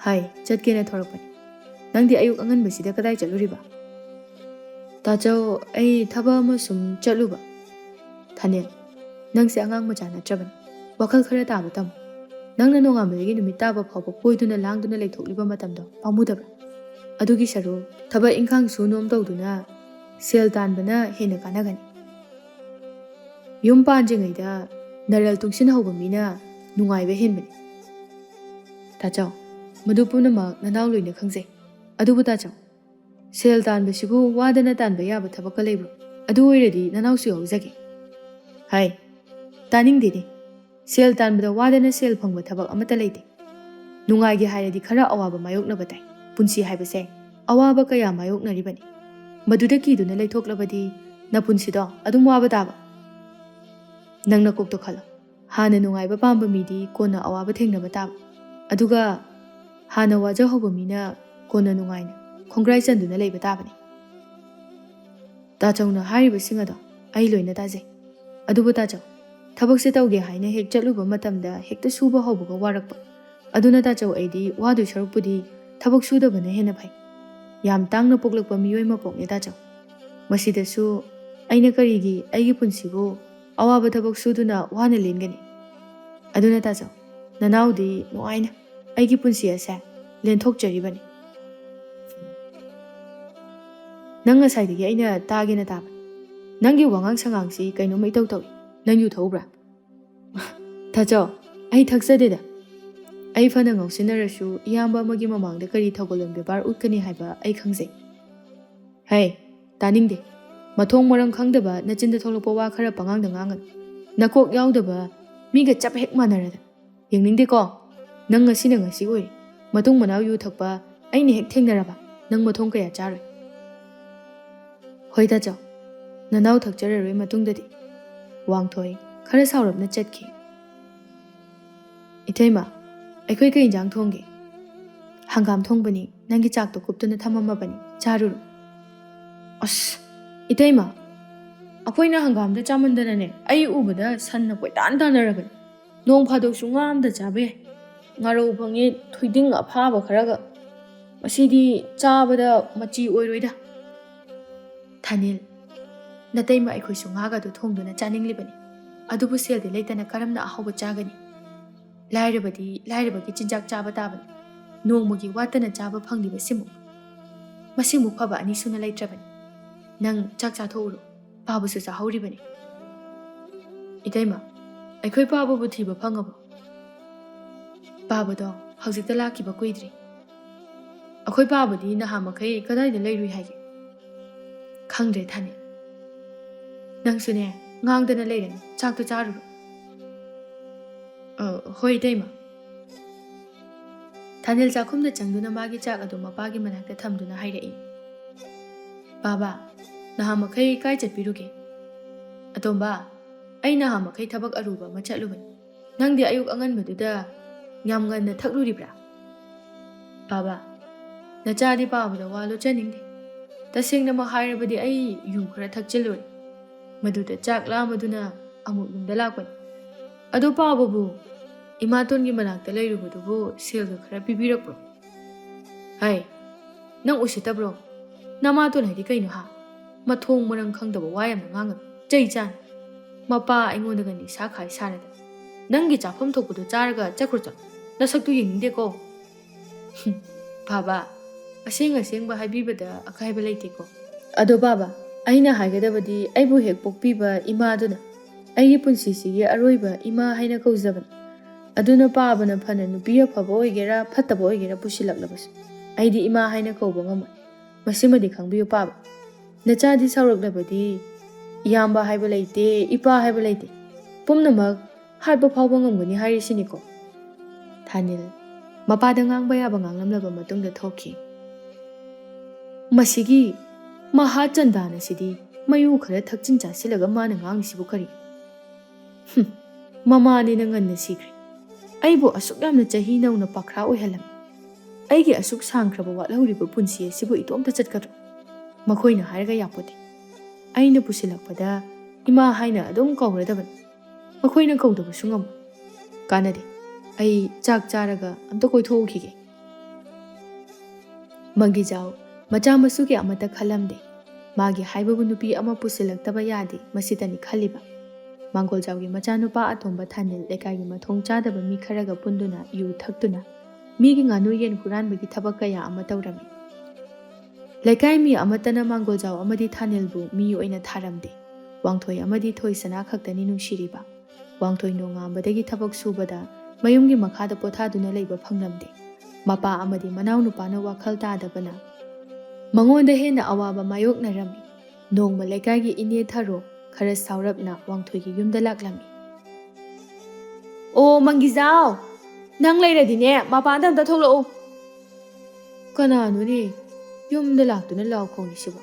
ꯍꯥꯏ ꯆꯠꯀꯦꯅ ꯊꯣꯔꯛꯄꯅꯤ ꯅꯪꯗꯤ ꯑꯌꯨꯛ ꯑꯉꯟꯕꯁꯤꯗ ꯀꯗꯥꯏ ꯆꯠꯂꯨꯔꯤꯕ ꯇꯥꯆꯧ ꯑꯩ ꯊꯕꯛ ꯑꯃ ꯁꯨꯝ ꯆꯠꯂꯨꯕ ꯊꯥꯅꯦꯜ ꯅꯪꯁꯦ ꯑꯉꯥꯡ ꯃꯆꯥ ꯅꯠꯇ꯭ꯔꯕꯅꯤ ꯋꯥꯈꯜ ꯈꯔ ꯇꯥꯕ ꯇꯝꯃꯨ ꯅꯪꯅ ꯅꯣꯡꯉꯥꯟꯕꯗꯒꯤ ꯅꯨꯃꯤꯠ ꯇꯥꯕ ꯐꯥꯎꯕ ꯀꯣꯏꯗꯨꯅ ꯂꯥꯡꯗꯨꯅ ꯂꯩꯊꯣꯛꯂꯤꯕ ꯃꯇꯝꯗꯣ ꯄꯥꯝꯃꯨꯗꯕ꯭ꯔꯥ ꯑꯗꯨꯒꯤ ꯁꯔꯨꯛ ꯊꯕꯛ ꯏꯪꯈꯥꯡ ꯁꯨ ꯅꯣꯝ ꯇꯧꯗꯨꯅ ꯁꯦꯜ ꯇꯥꯟꯕꯅ ꯍꯦꯟꯅ ꯀꯥꯟꯅꯒꯅꯤ ꯌꯨꯝ ꯄꯥꯟꯗ꯭ꯔꯤꯉꯩꯗ ꯅꯔꯜ ꯇꯨꯡꯁꯤꯟꯍꯧꯕ ꯃꯤꯅ ꯅꯨꯡꯉꯥꯏꯕ ꯍꯦꯟꯕꯅꯤ ꯇꯥꯆꯧ ꯃꯗꯨ ꯄꯨꯝꯅꯃꯛ ꯅꯅꯥꯎ ꯂꯣꯏꯅ ꯈꯪꯖꯩ ꯑꯗꯨꯕꯨ ꯇꯥꯆꯧ ꯁꯦꯜ ꯇꯥꯟꯕꯁꯤꯕꯨ ꯋꯥꯗꯅ ꯇꯥꯟꯕ ꯌꯥꯕ ꯊꯕꯛꯀ ꯂꯩꯕ꯭ꯔꯣ ꯑꯗꯨ ꯑꯣꯏꯔꯗꯤ ꯅꯅꯥꯎꯁꯨ ꯌꯥꯎꯖꯒꯦ ꯍꯥꯏ ꯇꯥꯅꯤꯡꯗꯦꯅꯦ ꯁꯦꯜ ꯇꯥꯟꯕꯗ ꯋꯥꯗꯅ ꯁꯦꯜ ꯐꯪꯕ ꯊꯕꯛ ꯑꯃꯠꯇ ꯂꯩꯇꯦ ꯅꯨꯡꯉꯥꯏꯒꯦ ꯍꯥꯏꯔꯗꯤ ꯈꯔ ꯑꯋꯥꯕ ꯃꯥꯌꯣꯛꯅꯕ ꯇꯥꯏ ꯄꯨꯟꯁꯤ ꯍꯥꯏꯕꯁꯦ ꯑꯋꯥꯕ ꯀꯌా ꯃꯥꯌꯣꯛꯅꯔꯤꯕꯅꯤ ꯃꯗꯨꯗ ꯀꯤꯗꯨꯅ ꯂꯩꯊꯣꯛꯂꯕꯗꯤ ꯅꯄꯨꯟꯁꯤꯗꯣ ꯑꯗꯨꯝ ꯋꯥꯕ ꯇꯥꯕ ꯅꯪꯅ ꯀꯣꯛꯇꯣ ꯈꯜꯂꯣ ꯍꯥꯟꯅ ꯅꯨꯡꯉꯥꯏꯕ ꯄꯥꯝꯕ ꯃꯤꯗꯤ ꯀꯣꯟꯅ ꯑꯋꯥꯕ ꯊꯦꯡꯅꯕ ꯇꯥꯕ ꯑꯗꯨꯒ ꯍꯥꯟꯅ ꯋꯥꯖꯍꯧꯕ ꯃꯤꯅ ꯀꯣꯟꯅ ꯅꯨꯡꯉꯥꯏꯅ ꯈꯣꯡꯒ꯭ꯔꯥꯏ ꯆꯟꯗꯨꯅ ꯂꯩꯕ ꯇꯥꯕꯅꯤ ꯇꯥꯆꯧꯅ ꯍꯥꯏꯔꯤꯕꯁꯤꯡ ꯑꯗꯣ ꯑꯩ ꯂꯣꯏꯅ ꯇꯥꯖꯩ ꯑꯗꯨꯕꯨ ꯇꯥꯆꯧ ꯊꯕꯛꯁꯦ ꯇꯧꯒꯦ ꯍꯥꯏꯅ ꯍꯦꯛ ꯆꯠꯂꯨꯕ ꯃꯇꯝꯗ ꯍꯦꯛꯇ ꯁꯨꯕ ꯍꯧꯕꯒ ꯋꯥꯔꯛꯄ ꯑꯗꯨꯅ ꯇꯥꯆꯧ ꯑꯩꯗꯤ ꯋꯥꯗꯣꯏ ꯁꯔꯨꯛꯄꯨꯗꯤ ꯊꯕꯛ ꯁꯨꯗꯕꯅ ꯍꯦꯟꯅ ꯐꯩ ꯌꯥꯝ ꯇꯥꯡꯅ ꯄꯣꯛꯂꯛꯄ ꯃꯤꯑꯣꯏ ꯃꯄꯣꯛꯅꯦ ꯇꯥꯆꯧ ꯃꯁꯤꯗꯁꯨ ꯑꯩꯅ ꯀꯔꯤꯒꯤ ꯑꯩꯒꯤ ꯄꯨꯟꯁꯤꯕꯨ ꯑꯋꯥꯕ ꯊꯕꯛ ꯁꯨꯗꯨꯅ ꯋꯥꯅ ꯂꯦꯟꯒꯅꯤ ꯑꯗꯨꯅ ꯇꯥꯆꯧ ꯅꯅꯥꯎꯗꯤ ꯅꯨꯡꯉꯥꯏꯅ ꯑꯩꯒꯤ ꯄꯨꯟꯁꯤ ꯑꯁꯦ ꯂꯦꯟꯊꯣꯛꯆꯔꯤꯕꯅꯤ ꯅꯪ ꯉꯁꯥꯏꯗꯒꯤ ꯑꯩꯅ ꯇꯥꯒꯦꯅ ꯇꯥꯕ ꯅꯪꯒꯤ ꯋꯥꯉꯥꯡ ꯁꯉꯥꯡꯁꯤ ꯀꯩꯅꯣꯝꯃ ꯏꯇꯧ ꯇꯧꯏ ꯅꯪ ꯌꯨ ꯊꯛꯎꯕ꯭ꯔꯥ ꯇꯥꯆꯧ ꯑꯩ ꯊꯛꯆꯗꯦꯗ ꯑꯩ ꯐꯅ ꯉꯥꯎꯁꯤꯟꯅꯔꯁꯨ ꯏꯌꯥꯝꯕ ꯑꯃꯒꯤ ꯃꯃꯥꯡꯗ ꯀꯔꯤ ꯊꯧꯒꯜꯂꯣꯟ ꯕꯦꯕꯥꯔ ꯎꯠꯀꯅꯤ ꯍꯥꯏꯕ ꯑꯩ ꯈꯪꯖꯩ ꯍꯩ ꯇꯥꯅꯤꯡꯗꯦ ꯃꯊꯣꯡ ꯃꯔꯝ ꯈꯪꯗꯕ ꯅꯆꯤꯟꯗ ꯊꯣꯛꯂꯛꯄ ꯋꯥ ꯈꯔ ꯄꯉꯥꯡꯗ ꯉꯥꯡꯒꯅꯨ ꯅꯀꯣꯛ ꯌꯥꯎꯗꯕ ꯃꯤꯒ ꯆꯞ ꯍꯦꯛ ꯃꯥꯟꯅꯔꯗ ꯌꯦꯡꯅꯤꯡꯗꯦꯀꯣ ꯅꯪ ꯉꯁꯤꯅ ꯉꯁꯤ ꯑꯣꯏꯔꯦ ꯃꯇꯨꯡ ꯃꯅꯥꯎ ꯌꯨ ꯊꯛꯄ ꯑꯩꯅ ꯍꯦꯛ ꯊꯦꯡꯅꯔꯕ ꯅꯪ ꯃꯊꯣꯡ ꯀꯌꯥ ꯆꯥꯔꯣꯏ ꯍꯣꯏ ꯇꯥꯆꯧ ꯅꯅꯥꯎ ꯊꯛꯆꯔꯔꯣꯏ ꯃꯇꯨꯡꯗꯗꯤ ꯋꯥꯡꯊꯣꯏ ꯈꯔ ꯁꯥꯎꯔꯞꯅ ꯆꯠꯈꯤ ꯏꯇꯩꯃ ꯑꯩꯈꯣꯏ ꯀꯩ ꯏꯟꯖꯥꯡ ꯊꯣꯡꯒꯦ ꯍꯪꯒꯥꯝ ꯊꯣꯡꯕꯅꯤ ꯅꯪꯒꯤ ꯆꯥꯛꯇꯣ ꯀꯨꯞꯇꯨꯅ ꯊꯝꯃꯝꯃꯕꯅꯤ ꯆꯥꯔꯨꯔꯣ ꯑꯁ ꯏꯇꯩꯃ ꯑꯩꯈꯣꯏꯅ ꯍꯪꯒꯥꯝꯗ ꯆꯥꯃꯟꯗꯅꯅꯦ ꯑꯩ ꯎꯕꯗ ꯁꯟꯅ ꯀꯣꯏꯇꯥꯟ ꯇꯥꯟꯅꯔꯕꯅꯤ ꯅꯣꯡ ꯐꯥꯗꯣꯛꯁꯨ ꯉꯥ ꯑꯝꯇ ꯆꯥꯕ ꯌꯥꯏ ꯉꯥꯔꯧ ꯐꯪꯉꯤ ꯊꯣꯏꯗꯤꯡ ꯑꯐꯥꯕ ꯈꯔꯒ ꯃꯁꯤꯗꯤ ꯆꯥꯕꯗ ꯃꯆꯤ ꯑꯣꯏꯔꯣꯏꯗ ꯊꯥꯅꯦꯜ ꯅꯇꯩꯃ ꯑꯩꯈꯣꯏꯁꯨ ꯉꯥꯒꯗꯣ ꯊꯣꯡꯗꯨꯅ ꯆꯥꯅꯤꯡꯂꯤꯕꯅꯤ ꯑꯗꯨꯕꯨ ꯁꯦꯜꯗꯤ ꯂꯩꯇꯅ ꯀꯔꯝꯅ ꯑꯍꯥꯎꯕ ꯆꯥꯒꯅꯤ ꯂꯥꯏꯔꯕꯗꯤ ꯂꯥꯏꯔꯕꯒꯤ ꯆꯤꯟꯖꯥꯛ ꯆꯥꯕ ꯇꯥꯕꯅꯤ ꯅꯣꯡꯃꯒꯤ ꯋꯥꯠꯇꯅ ꯆꯥꯕ ꯐꯪꯂꯤꯕ ꯃꯁꯤꯃꯨꯛ ꯐꯕ ꯑꯅꯤ ꯁꯨꯅ ꯂꯩꯇ꯭ꯔꯕꯅꯤ ꯅꯪ ꯆꯥꯛ ꯆꯥꯊꯣꯛꯎꯔꯣ ꯄꯥꯕꯁꯨ ꯆꯥꯍꯧꯔꯤꯕꯅꯤ ꯏꯇꯩꯃ ꯑꯩꯈꯣꯏ ꯄꯥꯕꯕꯨ ꯊꯤꯕ ꯐꯪꯉꯕꯣ ꯄꯥꯕꯗꯣ ꯍꯧꯖꯤꯛꯇ ꯂꯥꯛꯈꯤꯕ ꯀꯨꯏꯗ꯭ꯔꯤ ꯑꯩꯈꯣꯏ ꯄꯥꯕꯗꯤ ꯅꯍꯥ ꯃꯈꯩ ꯀꯗꯥꯏꯗ ꯂꯩꯔꯨꯏ ꯍꯥꯏꯒꯦ? ꯈꯪꯗ꯭ꯔꯦ ꯊꯥꯅꯤꯜ, ꯅꯪꯁꯨꯅꯦ ꯉꯥꯡꯗꯅ ꯂꯩꯔꯅꯤ, ꯆꯥꯛꯇꯣ ꯆꯥꯔꯨꯔꯣ. ꯍꯣꯏ ꯏꯇꯩꯃ. ꯊꯥꯅꯤꯜ ꯆꯥꯛꯈꯨꯝꯗ ꯆꯪꯗꯨꯅ ꯃꯥꯒꯤ ꯆꯥꯛ ꯑꯗꯨ ꯃꯄꯥꯒꯤ ꯃꯅꯥꯛꯇ ꯊꯝꯗꯨꯅ ꯍꯥꯏꯔꯛꯏ. ꯕꯥꯕꯥ, ꯅꯍꯥ ꯃꯈꯩ ꯀꯥꯏ ꯆꯠꯄꯤꯔꯨꯒꯦ? ꯑꯇꯣꯝꯕ, ꯑꯩ ꯅꯍꯥ ꯃꯈꯩ ꯊꯕꯛ ꯑꯔꯨꯕ ꯑꯃ ꯆꯠꯂꯨꯕꯅꯤ. ꯅꯪꯗꯤ ꯑꯌꯨꯛ ꯑꯉꯟꯕꯗꯨꯗ ꯌꯥꯝ ꯉꯟꯅ ꯊꯛꯂꯨꯔꯤꯕ꯭ꯔꯥ? ꯕꯥꯕꯥ, ꯅꯆꯥꯗꯤ ꯄꯥꯕꯗ ꯋꯥ ꯂꯣꯠꯆꯅꯤꯡꯗꯦ. ꯇꯁꯦꯡꯅꯃꯛ ꯍꯥꯏꯔꯕꯗꯤ ꯑꯩ ꯌꯨ ꯈꯔ ꯊꯛꯆꯤꯜꯂꯨꯔꯦ. ꯃꯗꯨꯗ ꯆꯥꯛ ꯂꯥꯝꯕꯗꯨꯅ ꯑꯃꯨꯛ ꯌꯨꯝꯗ ꯂꯥꯛꯄꯅꯤ. ꯑꯗꯨ ꯄꯥꯕꯕꯨ ꯏꯃꯥꯇꯣꯟꯒꯤ ꯃꯅꯥꯛꯇ ꯂꯩꯔꯨꯕꯗꯨꯕꯨ ꯁꯦꯜꯒ ꯈꯔ ꯄꯤꯕꯤꯔꯛꯄ꯭ꯔꯣ? ꯍꯥꯏ, ꯅꯪ ꯎꯁꯤꯠꯇꯕ꯭ꯔꯣ? ꯅꯃꯥꯇꯣꯟ ꯍꯥꯏꯗꯤ ꯀꯩꯅꯣ ꯍꯥ? ꯃꯊꯣꯡ ꯃꯔꯝ ꯈꯪꯗꯕ ꯋꯥ ꯌꯥꯝꯅ ꯉꯥꯡꯒꯅꯨ, ꯆꯩ ꯆꯥꯅꯤ. ꯃꯄꯥ ꯑꯩꯉꯣꯟꯗꯒ ꯅꯤꯁꯥ ꯈꯥꯏ ꯁꯥꯔꯗ ꯅꯪꯒꯤ ꯆꯥꯐꯝ ꯊꯣꯛꯄꯗꯣ ꯆꯥꯔꯒ ꯆꯠꯈ꯭ꯔꯣ ꯆꯠꯂꯣ. ꯅꯁꯛꯇꯨ ꯌꯦꯡꯅꯤꯡꯗꯦꯀꯣ. ꯕꯥꯕꯥ, ꯑꯁꯦꯡ ꯑꯁꯦꯡꯕ ꯍꯥꯏꯕꯤꯕꯗ ꯑꯀꯥꯏꯕ ꯂꯩꯇꯦꯀꯣ. ꯑꯗꯣ ꯕꯥꯕꯥ, ꯑꯩꯅ ꯍꯥꯏꯒꯗꯕꯗꯤ ꯑꯩꯕꯨ ꯍꯦꯛ ꯄꯣꯛꯄꯤꯕ ꯏꯃꯥꯗꯨꯅ ꯑꯩꯒꯤ ꯄꯨꯟꯁꯤꯁꯤꯒꯤ ꯑꯔꯣꯏꯕ ꯏꯃꯥ ꯍꯥꯏꯅ ꯀꯧꯖꯕꯅꯤ. ꯑꯗꯨꯅ ꯄꯥꯕꯅ ꯐꯅ ꯅꯨꯄꯤ ꯑꯐꯕ ꯑꯣꯏꯒꯦꯔꯥ ꯐꯠꯇꯕ ꯑꯣꯏꯒꯦꯔꯥ ꯄꯨꯁꯤꯜꯂꯛꯂꯕꯁꯨ ꯑꯩꯗꯤ ꯏꯃꯥ ꯍꯥꯏꯅ ꯀꯧꯕ ꯉꯝꯃꯣꯏ. ꯃꯁꯤꯃꯗꯤ ꯈꯪꯕꯤꯌꯨ ꯄꯥꯕ. ꯅꯆꯥꯗꯤ ꯁꯥꯎꯔꯛꯂꯕꯗꯤ ꯏꯌꯥꯝꯕ ꯍꯥꯏꯕ ꯂꯩꯇꯦ, ꯏꯄꯥ ꯍꯥꯏꯕ ꯂꯩꯇꯦ. ꯄꯨꯝꯅꯃꯛ ꯍꯥꯠꯄ ꯐꯥꯎꯕ ꯉꯝꯒꯅꯤ ꯍꯥꯏꯔꯤꯁꯤꯅꯤꯀꯣ. ꯊꯥꯅꯤꯜ ꯃꯄꯥꯗ ꯉꯥꯡꯕ ꯌꯥꯕ ꯉꯥꯡꯂꯝꯂꯕ ꯃꯇꯨꯡꯗ ꯊꯣꯛꯈꯤ. ꯃꯁꯤꯒꯤ ꯃꯍꯥꯆꯟꯗꯥꯅꯁꯤꯗꯤ ꯃꯌꯨ ꯈꯔ ꯊꯛꯆꯤꯟ ꯆꯥꯁꯤꯜꯂꯒ ꯃꯥꯅ ꯉꯥꯡꯉꯤꯁꯤꯕꯨ ꯀꯔꯤ? ꯃꯃꯥꯅꯦꯅ ꯉꯟꯅ ꯁꯤꯈ꯭ꯔꯦ. ꯑꯩꯕꯨ ꯑꯁꯨꯛ ꯌꯥꯝꯅ ꯆꯍꯤ ꯅꯧꯅ ꯄꯥꯈ꯭ꯔꯥ ꯑꯣꯏꯍꯜꯂꯝꯃꯤ. ꯑꯩꯒꯤ ꯑꯁꯨꯛ ꯁꯥꯡꯈ꯭ꯔꯕ ꯋꯥꯠꯍꯧꯔꯤꯕ ꯄꯨꯟꯁꯤ ꯑꯁꯤꯕꯨ ꯏꯇꯣꯝꯇ ꯆꯠꯀꯗ꯭ꯔꯣ? ꯃꯈꯣꯏꯅ ꯍꯥꯏꯔꯒ ꯌꯥꯄꯣꯠꯇꯦ. ꯑꯩꯅ ꯄꯨꯁꯤꯜꯂꯛꯄꯗ ꯏꯃꯥ ꯍꯥꯏꯅ ꯑꯗꯨꯝ ꯀꯧꯔꯗꯕꯅꯤ. ꯃꯈꯣꯏꯅ ꯀꯧꯗꯕꯁꯨ ꯉꯝꯃꯣꯏ. ꯀꯥꯟꯅꯗꯦ. ꯑꯩ ꯆꯥꯛ ꯆꯥꯔꯒ ꯑꯝꯇ ꯀꯣꯏꯊꯣꯛꯎꯈꯤꯒꯦ. ꯃꯪꯒꯤꯖꯥꯎ ꯃꯆꯥ ꯃꯁꯨꯒꯤ ꯑꯃꯠꯇ ꯈꯜꯂꯝꯗꯦ. ꯃꯥꯒꯤ ꯍꯥꯏꯕꯕꯨ ꯅꯨꯄꯤ ꯑꯃ ꯄꯨꯁꯤꯜꯂꯛꯇꯕ ꯌꯥꯗꯦ, ꯃꯁꯤꯗꯅꯤ ꯈꯜꯂꯤꯕ. ꯃꯥꯡꯒꯣꯜꯖꯥꯎꯒꯤ ꯃꯆꯥꯅꯨꯄꯥ ꯑꯇꯣꯝꯕ ꯊꯥꯅꯤꯜ ꯂꯩꯀꯥꯏꯒꯤ ꯃꯊꯣꯡ ꯆꯥꯗꯕ ꯃꯤ ꯈꯔꯒ ꯄꯨꯟꯗꯨꯅ ꯌꯨ ꯊꯛꯇꯨꯅ ꯃꯤꯒꯤ ꯉꯥꯅꯨ ꯌꯦꯟ ꯍꯨꯔꯥꯟꯕꯒꯤ ꯊꯕꯛ ꯀꯌꯥ ꯑꯃ ꯇꯧꯔꯝꯃꯤ. ꯂꯩꯀꯥꯏ ꯃꯤ ꯑꯃꯠꯇꯅ ꯃꯥꯡꯒꯣꯜꯖꯥꯎ ꯑꯃꯗꯤ ꯊꯥꯅꯤꯜꯕꯨ ꯃꯤ ꯑꯣꯏꯅ ꯊꯥꯔꯝꯗꯦ. ꯋꯥꯡꯊꯣꯏ ꯑꯃꯗꯤ ꯊꯣꯏꯁꯅꯥ ꯈꯛꯇꯅꯤ ꯅꯨꯡꯁꯤꯔꯤꯕ. ꯋꯥꯡꯊꯣꯏ ꯅꯣꯡꯉꯥꯟꯕꯗꯒꯤ ꯊꯕꯛ ꯁꯨꯕꯗ ꯃꯌꯨꯝꯒꯤ ꯃꯈꯥꯗ ꯄꯣꯊꯥꯗꯨꯅ ꯂꯩꯕ ꯐꯪꯂꯝꯗꯦ. ꯃꯄꯥ ꯑꯃꯗꯤ ꯃꯅꯥꯎ ꯅꯨꯄꯥꯅ ꯋꯥꯈꯜ ꯇꯥꯗꯕꯅ ꯃꯉꯣꯟꯗ ꯍꯦꯟꯅ ꯑꯋꯥꯕ ꯃꯥꯌꯣꯛꯅꯔꯝꯃꯤ. ꯅꯣꯡꯃ ꯂꯩꯀꯥꯏꯒꯤ ꯏꯅꯦ ꯊꯔꯣ ꯈꯔ ꯁꯥꯎꯔꯞꯅ ꯋꯥꯡꯊꯣꯏꯒꯤ ꯌꯨꯝꯗ ꯂꯥꯛꯂꯝꯃꯤ. ꯑꯣ ꯃꯪꯒꯤꯖꯥꯎ, ꯅꯪ ꯂꯩꯔꯗꯤꯅꯦ ꯃꯄꯥꯟꯗ ꯑꯝꯇ ꯊꯣꯛꯂꯛꯎ. ꯀꯅꯥꯅꯣꯅꯦ ꯌꯨꯝꯗ ꯂꯥꯛꯇꯨꯅ ꯂꯥꯎ ꯈꯣꯡꯉꯤꯁꯤꯕꯣ?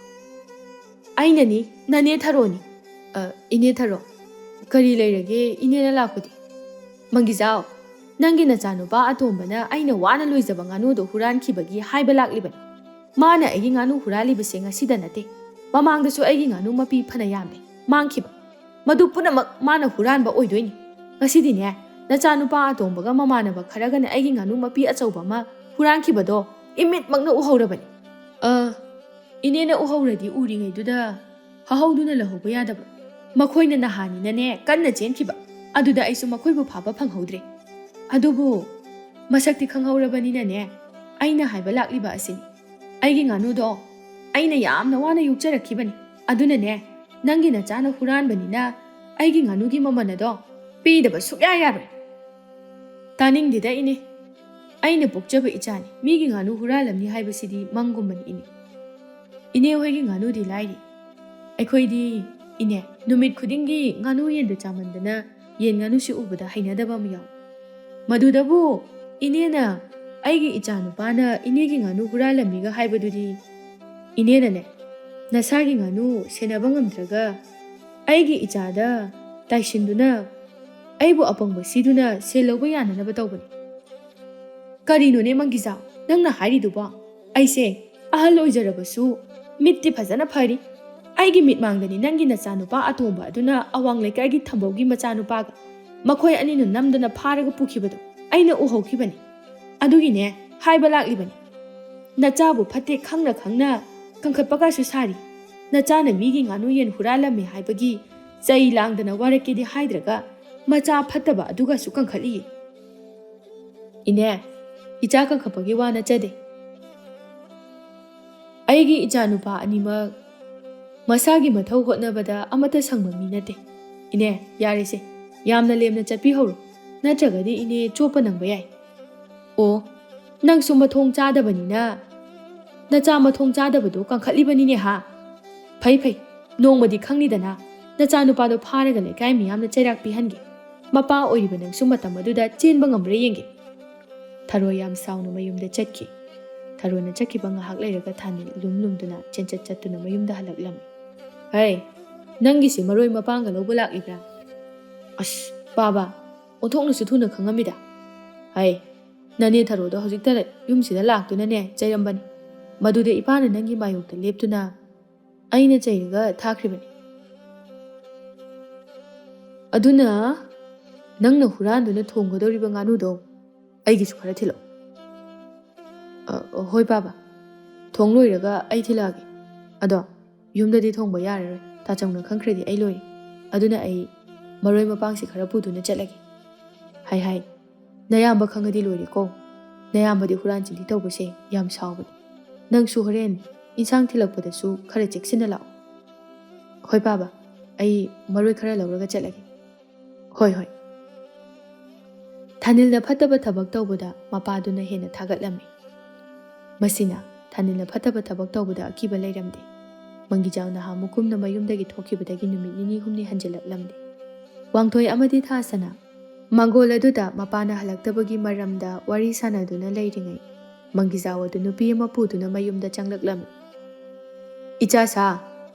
ꯑꯩꯅꯅꯤ, ꯅꯅꯦ ꯊꯔꯣꯅꯤ. ꯏꯅꯦ ꯊꯔꯣ, ꯀꯔꯤ ꯂꯩꯔꯒꯦ ꯏꯅꯦꯅ ꯂꯥꯛꯄꯗꯤ? ꯃꯪꯒꯤꯖꯥꯎ, ꯅꯪꯒꯤ ꯅꯆꯥꯅꯨꯄꯥ ꯑꯇꯣꯝꯕꯅ ꯑꯩꯅ ꯋꯥꯅ ꯂꯣꯏꯖꯕ ꯉꯥꯅꯨꯗꯣ ꯍꯨꯔꯥꯟꯈꯤꯕꯒꯤ ꯍꯥꯏꯕ ꯂꯥꯛꯂꯤꯕꯅꯤ. ꯃꯥꯅ ꯑꯩꯒꯤ ꯉꯥꯅꯨ ꯍꯨꯔꯥꯜꯂꯤꯕꯁꯦ ꯉꯁꯤꯗ ꯅꯠꯇꯦ. ꯃꯃꯥꯡꯗꯁꯨ ꯑꯩꯒꯤ ꯉꯥꯅු ꯃꯄꯤꯐꯅ ꯌꯥꯝꯃꯦ ꯃꯥꯡꯈꯤꯕ. ꯃꯗꯨ ꯄꯨꯝꯅꯃꯛ ꯃꯥꯅ ꯍꯨꯔꯥꯟꯕ ꯑꯣꯏꯗꯣꯏꯅꯤ. ꯉꯁꯤꯗꯤꯅꯦ ꯅꯆꯥꯅꯨꯄꯥ ꯑꯇꯣꯝꯕꯒ ꯃꯃꯥꯟꯅꯕ ꯈꯔꯒꯅ ꯑꯩꯒꯤ ꯉꯥꯅꯨ ꯃꯄꯤ ꯑꯆꯧꯕ ꯑꯃ ꯍꯨꯔꯥꯟꯈꯤꯕꯗꯣ ꯏꯃꯤꯠꯃꯛꯅ ꯎꯍꯧꯔꯕꯅꯤ. ꯏꯅꯦꯅ ꯎꯍꯧꯔꯗꯤ ꯎꯔꯤꯉꯩꯗꯨꯗ ꯍꯍꯧꯗꯨꯅ ꯂꯧꯍꯧꯕ ꯌꯥꯗꯕ꯭ꯔꯣ? ꯃꯈꯣꯏꯅ ꯅꯍꯥꯟꯅꯤꯅꯅꯦ ꯀꯟꯅ ꯆꯦꯟꯈꯤꯕ. ꯑꯗꯨꯗ ꯑꯩꯁꯨ ꯃꯈꯣꯏꯕꯨ ꯐꯥꯕ ꯐꯪꯍꯧꯗ꯭ꯔꯦ. ꯑꯗꯨꯕꯨ ꯃꯁꯛꯇꯤ ꯈꯪꯍꯧꯔꯕꯅꯤꯅꯅꯦ ꯑꯩꯅ ꯍꯥꯏꯕ ꯂꯥꯛꯂꯤꯕ ꯑꯁꯤꯅꯤ. ꯑꯩꯒꯤ ꯉꯥꯅꯨꯗꯣ ꯑꯩꯅ ꯌꯥꯝꯅ ꯋꯥꯅ ꯌꯣꯛꯆꯔꯛꯈꯤꯕꯅꯤ. ꯑꯗꯨꯅꯅꯦ ꯅꯪꯒꯤ ꯅꯆꯥꯅ ꯍꯨꯔꯥꯟꯕꯅꯤꯅ ꯑꯩꯒꯤ ꯉꯥꯅꯨꯒꯤ ꯃꯃꯜ ꯑꯗꯣ ꯄꯤꯗꯕ ꯁꯨꯛꯌꯥ ꯌꯥꯔꯣꯏ. ꯇꯥꯅꯤꯡꯗꯦꯗ ꯏꯅꯦ. ꯑꯩꯅ ꯄꯣꯛꯆꯕ ꯏꯆꯥꯅꯤ. ꯃꯤꯒꯤ ꯉꯥꯅꯨ ꯍꯨꯔꯥꯜꯂꯝꯅꯤ ꯍꯥꯏꯕꯁꯤꯗꯤ ꯃꯪꯒꯨꯝꯕꯅꯤ ꯏꯅꯦ. ꯏꯅꯦ ꯍꯣꯏꯒꯤ ꯉꯥꯅꯨꯗꯤ ꯂꯥꯏꯔꯤ. ꯑꯩꯈꯣꯏꯗꯤ ꯏꯅꯦ ꯅꯨꯃꯤꯠ ꯈꯨꯗꯤꯡꯒꯤ ꯉꯥꯅꯨ ꯌꯦꯟꯗ ꯆꯥꯃꯟꯗꯅ ꯌꯦꯟ ꯉꯥꯅꯨꯁꯤ ꯎꯕꯗ ꯍꯩꯅꯗꯕ ꯑꯃ ꯌꯥꯎꯏ. ꯃꯗꯨꯗꯕꯨ ꯏꯅꯦꯅ ꯑꯩꯒꯤ ꯏꯆꯥꯅꯨꯄꯥꯅ ꯏꯅꯦꯒꯤ ꯉꯥꯅꯨ ꯍꯨꯔꯥꯜꯂꯝꯃꯤꯒ ꯍꯥꯏꯕꯗꯨꯗꯤ ꯏꯅꯦꯅꯅꯦ ꯅꯁꯥꯒꯤ ꯉꯥꯅꯨ ꯁꯦꯟꯅꯕ ꯉꯝꯗ꯭ꯔꯒ ꯑꯩꯒꯤ ꯏꯆꯥꯗ ꯇꯥꯏꯁꯤꯟꯗꯨꯅ ꯑꯩꯕꯨ ꯑꯄꯪꯕ ꯁꯤꯗꯨꯅ ꯁꯦꯜ ꯂꯧꯕ ꯌꯥꯅꯅꯕ ꯇꯧꯕꯅꯤ. ꯀꯔꯤꯅꯣꯅꯦ ꯃꯪꯒꯤꯖꯥꯎ ꯅꯪꯅ ꯍꯥꯏꯔꯤꯗꯨꯕꯣ? ꯑꯩꯁꯦ ꯑꯍꯜ ꯑꯣꯏꯖꯔꯕꯁꯨ ꯃꯤꯠꯇꯤ ꯐꯖꯅ ꯐꯔꯤ. ꯑꯩꯒꯤ ꯃꯤꯠꯃꯥꯡꯗꯅꯤ ꯅꯪꯒꯤ ꯅꯆꯥꯅꯨꯄꯥ ꯑꯇꯣꯝꯕ ꯑꯗꯨꯅ ꯑꯋꯥꯡ ꯂꯩꯀꯥꯏꯒꯤ ꯊꯝꯕꯧꯒꯤ ꯃꯆꯥꯅꯨꯄꯥꯒ ꯃꯈꯣꯏ ꯑꯅꯤꯅ ꯅꯝꯗꯨꯅ ꯐꯥꯔꯒ ꯄꯨꯈꯤꯕꯗꯣ ꯑꯩꯅ ꯎꯍꯧꯈꯤꯕꯅꯤ. ꯑꯗꯨꯒꯤꯅꯦ ꯍꯥꯏꯕ ꯂꯥꯛꯂꯤꯕꯅꯤ. ꯅꯆꯥꯕꯨ ꯐꯠꯇꯦ ꯈꯪꯅ ꯈꯪꯅ ꯀꯟꯈꯠꯄꯒꯁꯨ ꯁꯥꯔꯤ. ꯅꯆꯥꯅ ꯃꯤꯒꯤ ꯉꯥꯅꯨ ꯌꯦꯟ ꯍꯨꯔꯥꯜꯂꯝꯃꯦ ꯍꯥꯏꯕꯒꯤ ꯆꯩ ꯂꯥꯡꯗꯅ ꯋꯥꯔꯛꯀꯦꯗꯤ ꯍꯥꯏꯗ꯭ꯔꯒ ꯃꯆꯥ ꯐꯠꯇꯕ ꯑꯗꯨꯒꯁꯨ ꯀꯟꯈꯠꯂꯤꯌꯦ. ꯏꯅꯦ, ꯏꯆꯥ ꯀꯟꯈꯠꯄꯒꯤ ꯋꯥ ꯅꯠꯆꯗꯦ. ꯑꯩꯒꯤ ꯏꯆꯥꯅꯨꯄꯥ ꯑꯅꯤꯃꯛ ꯃꯁꯥꯒꯤ ꯃꯊꯧ ꯍꯣꯠꯅꯕꯗ ꯑꯃꯠꯇ ꯁꯪꯕ ꯃꯤ ꯅꯠꯇꯦ. ꯏꯅꯦ ꯌꯥꯔꯦꯁꯦ, ꯌꯥꯝꯅ ꯂꯦꯝꯅ ꯆꯠꯄꯤꯍꯧꯔꯣ. ꯅꯠꯇ꯭ꯔꯒꯗꯤ ꯏꯅꯦ ꯆꯣꯞꯄ ꯅꯪꯕ ꯌꯥꯏ. ꯑꯣ, ꯅꯪꯁꯨ ꯃꯊꯣꯡ ꯆꯥꯗꯕꯅꯤꯅ ꯅꯆꯥ ꯃꯊꯣꯡ ꯆꯥꯗꯕꯗꯣ ꯀꯪꯈꯠꯂꯤꯕꯅꯤꯅꯦ ꯍꯥ ꯐꯩ ꯐꯩ ꯅꯣꯡꯃꯗꯤ ꯈꯪꯅꯤꯗꯅ ꯅꯆꯥ ꯅꯨꯄꯥꯗꯣ ꯐꯥꯔꯒ ꯂꯩꯀꯥꯏ ꯃꯤꯌꯥꯝꯅ ꯆꯩꯔꯥꯛ ꯄꯤꯍꯟꯒꯦ ꯃꯄꯥ ꯑꯣꯏꯔꯤꯕ ꯅꯪꯁꯨ ꯃꯇꯝ ꯑꯗꯨꯗ ꯆꯦꯟꯕ ꯉꯝꯕ꯭ꯔꯥ ꯌꯦꯡꯒꯦ ꯊꯔꯣ ꯌꯥꯝ ꯁꯥꯎꯅ ꯃꯌꯨꯝꯗ ꯆꯠꯈꯤ ꯊꯔꯣꯅ ꯆꯠꯈꯤꯕ ꯉꯥꯏꯍꯥꯛ ꯂꯩꯔꯒ ꯊꯥꯅꯤꯜ ꯂꯨꯝꯗꯨꯅ ꯆꯦꯟꯆꯠ ꯆꯠꯇꯨꯅ ꯃꯌꯨꯝꯗ ꯍꯜꯂꯛꯂꯝꯃꯤ ꯍꯩ ꯅꯪꯒꯤꯁꯦ ꯃꯔꯣꯏ ꯃꯄꯥꯡꯒ ꯂꯧꯕ ꯂꯥꯛꯂꯤꯕ꯭ꯔꯥ ꯑꯁ ꯄꯥꯕ ꯑꯣꯟꯊꯣꯛꯅꯁꯨ ꯊꯨꯅ ꯈꯪꯉꯝꯃꯤꯗ ꯍꯩ ꯅꯅꯦ ꯊꯔꯣꯗꯣ ꯍꯧꯖꯤꯛꯇ ꯌꯨꯝꯁꯤꯗ ꯂꯥꯛꯇꯨꯅꯅꯦ ꯆꯩꯔꯝꯕꯅꯤ ꯃꯗꯨꯗ ꯏꯄꯥꯅ ꯅꯪꯒꯤ ꯃꯥꯌꯣꯛꯇ ꯂꯦꯞꯇꯨꯅ ꯑꯩꯅ ꯆꯩꯔꯒ ꯊꯥꯈ꯭ꯔꯤꯕꯅꯤ ꯑꯗꯨꯅ ꯅꯪꯅ ꯍꯨꯔꯥꯟꯗꯨꯅ ꯊꯣꯡꯒꯗꯧꯔꯤꯕ ꯉꯥꯅꯨꯗꯣ ꯑꯩꯒꯤꯁꯨ ꯈꯔ ꯊꯤꯜꯂꯛꯑꯣ ꯍꯣꯏ ꯄꯥꯕ ꯊꯣꯡ ꯂꯣꯏꯔꯒ ꯑꯩ ꯊꯤꯜꯂꯛꯑꯒꯦ ꯑꯗꯣ ꯌꯨꯝꯗꯗꯤ ꯊꯣꯡꯕ ꯌꯥꯔꯔꯣꯏ ꯇꯥꯆꯧꯅ ꯈꯪꯈ꯭ꯔꯗꯤ ꯑꯩ ꯂꯣꯏꯔꯦ ꯑꯗꯨꯅ ꯑꯩ ꯃꯔꯣꯏ ꯃꯄꯥꯡꯁꯤ ꯈꯔ ꯄꯨꯗꯨꯅ ꯆꯠꯂꯒꯦ ꯍꯥꯏ ꯅꯌꯥꯝꯕ ꯈꯪꯉꯗꯤ ꯂꯣꯏꯔꯦꯀꯣ ꯅꯌꯥꯝꯕꯗꯤ ꯍꯨꯔꯥꯟ ꯆꯤꯟꯊꯤ ꯇꯧꯕꯁꯦ ꯌꯥꯝ ꯁꯥꯎꯕꯅꯤ ꯅꯪꯁꯨ ꯍꯣꯔꯦꯟ ꯏꯟꯁꯥꯡ ꯊꯤꯜꯂꯛꯄꯗꯁꯨ ꯈꯔ ꯆꯦꯛꯁꯤꯟꯅ ꯂꯥꯛꯑꯣ ꯍꯣꯏ ꯄꯥꯕ ꯑꯩ ꯃꯔꯣꯏ ꯈꯔ ꯂꯧꯔꯒ ꯆꯠꯂꯒꯦ ꯍꯣꯏ ꯊꯥꯅꯤꯜꯅ ꯐꯠꯇꯕ ꯊꯕꯛ ꯇꯧꯕꯗ ꯃꯄꯥꯗꯨꯅ ꯍꯦꯟꯅ ꯊꯥꯒꯠꯂꯝꯃꯤ ꯃꯁꯤꯅ ꯊꯥꯅꯤꯜꯅ ꯐꯠꯇꯕ ꯊꯕꯛ ꯇꯧꯕꯗ ꯑꯀꯤꯕ ꯂꯩꯔꯝꯗꯦ ꯃꯪꯒꯤꯖꯥꯎ ꯅꯍꯥꯟꯃꯨꯛꯀꯨꯝꯅ ꯃꯌꯨꯝꯗꯒꯤ ꯊꯣꯛꯈꯤꯕꯗꯒꯤ ꯅꯨꯃꯤꯠ ꯅꯤꯅꯤ ꯍꯨꯝꯅꯤ ꯍꯟꯖꯤꯜꯂꯛꯂꯝꯗꯦ ꯋꯥꯡꯊꯣꯏ ꯑꯃꯗꯤ ꯊꯥꯁꯅ ꯃꯥꯡꯒꯣꯜ ꯑꯗꯨꯗ ꯃꯄꯥꯅ ꯍꯜꯂꯛꯇꯕꯒꯤ ꯃꯔꯝꯗ ꯋꯥꯔꯤ ꯁꯥꯟꯅꯗꯨꯅ ꯂꯩꯔꯤꯉꯩ ꯃꯪꯒꯤꯖꯥꯎ ꯑꯗꯨ ꯅꯨꯄꯤ ꯑꯃ ꯄꯨꯗꯨꯅ ꯃꯌꯨꯝꯗ ꯆꯪꯂꯛꯂꯝꯃꯤ ꯏꯆꯥꯁꯥ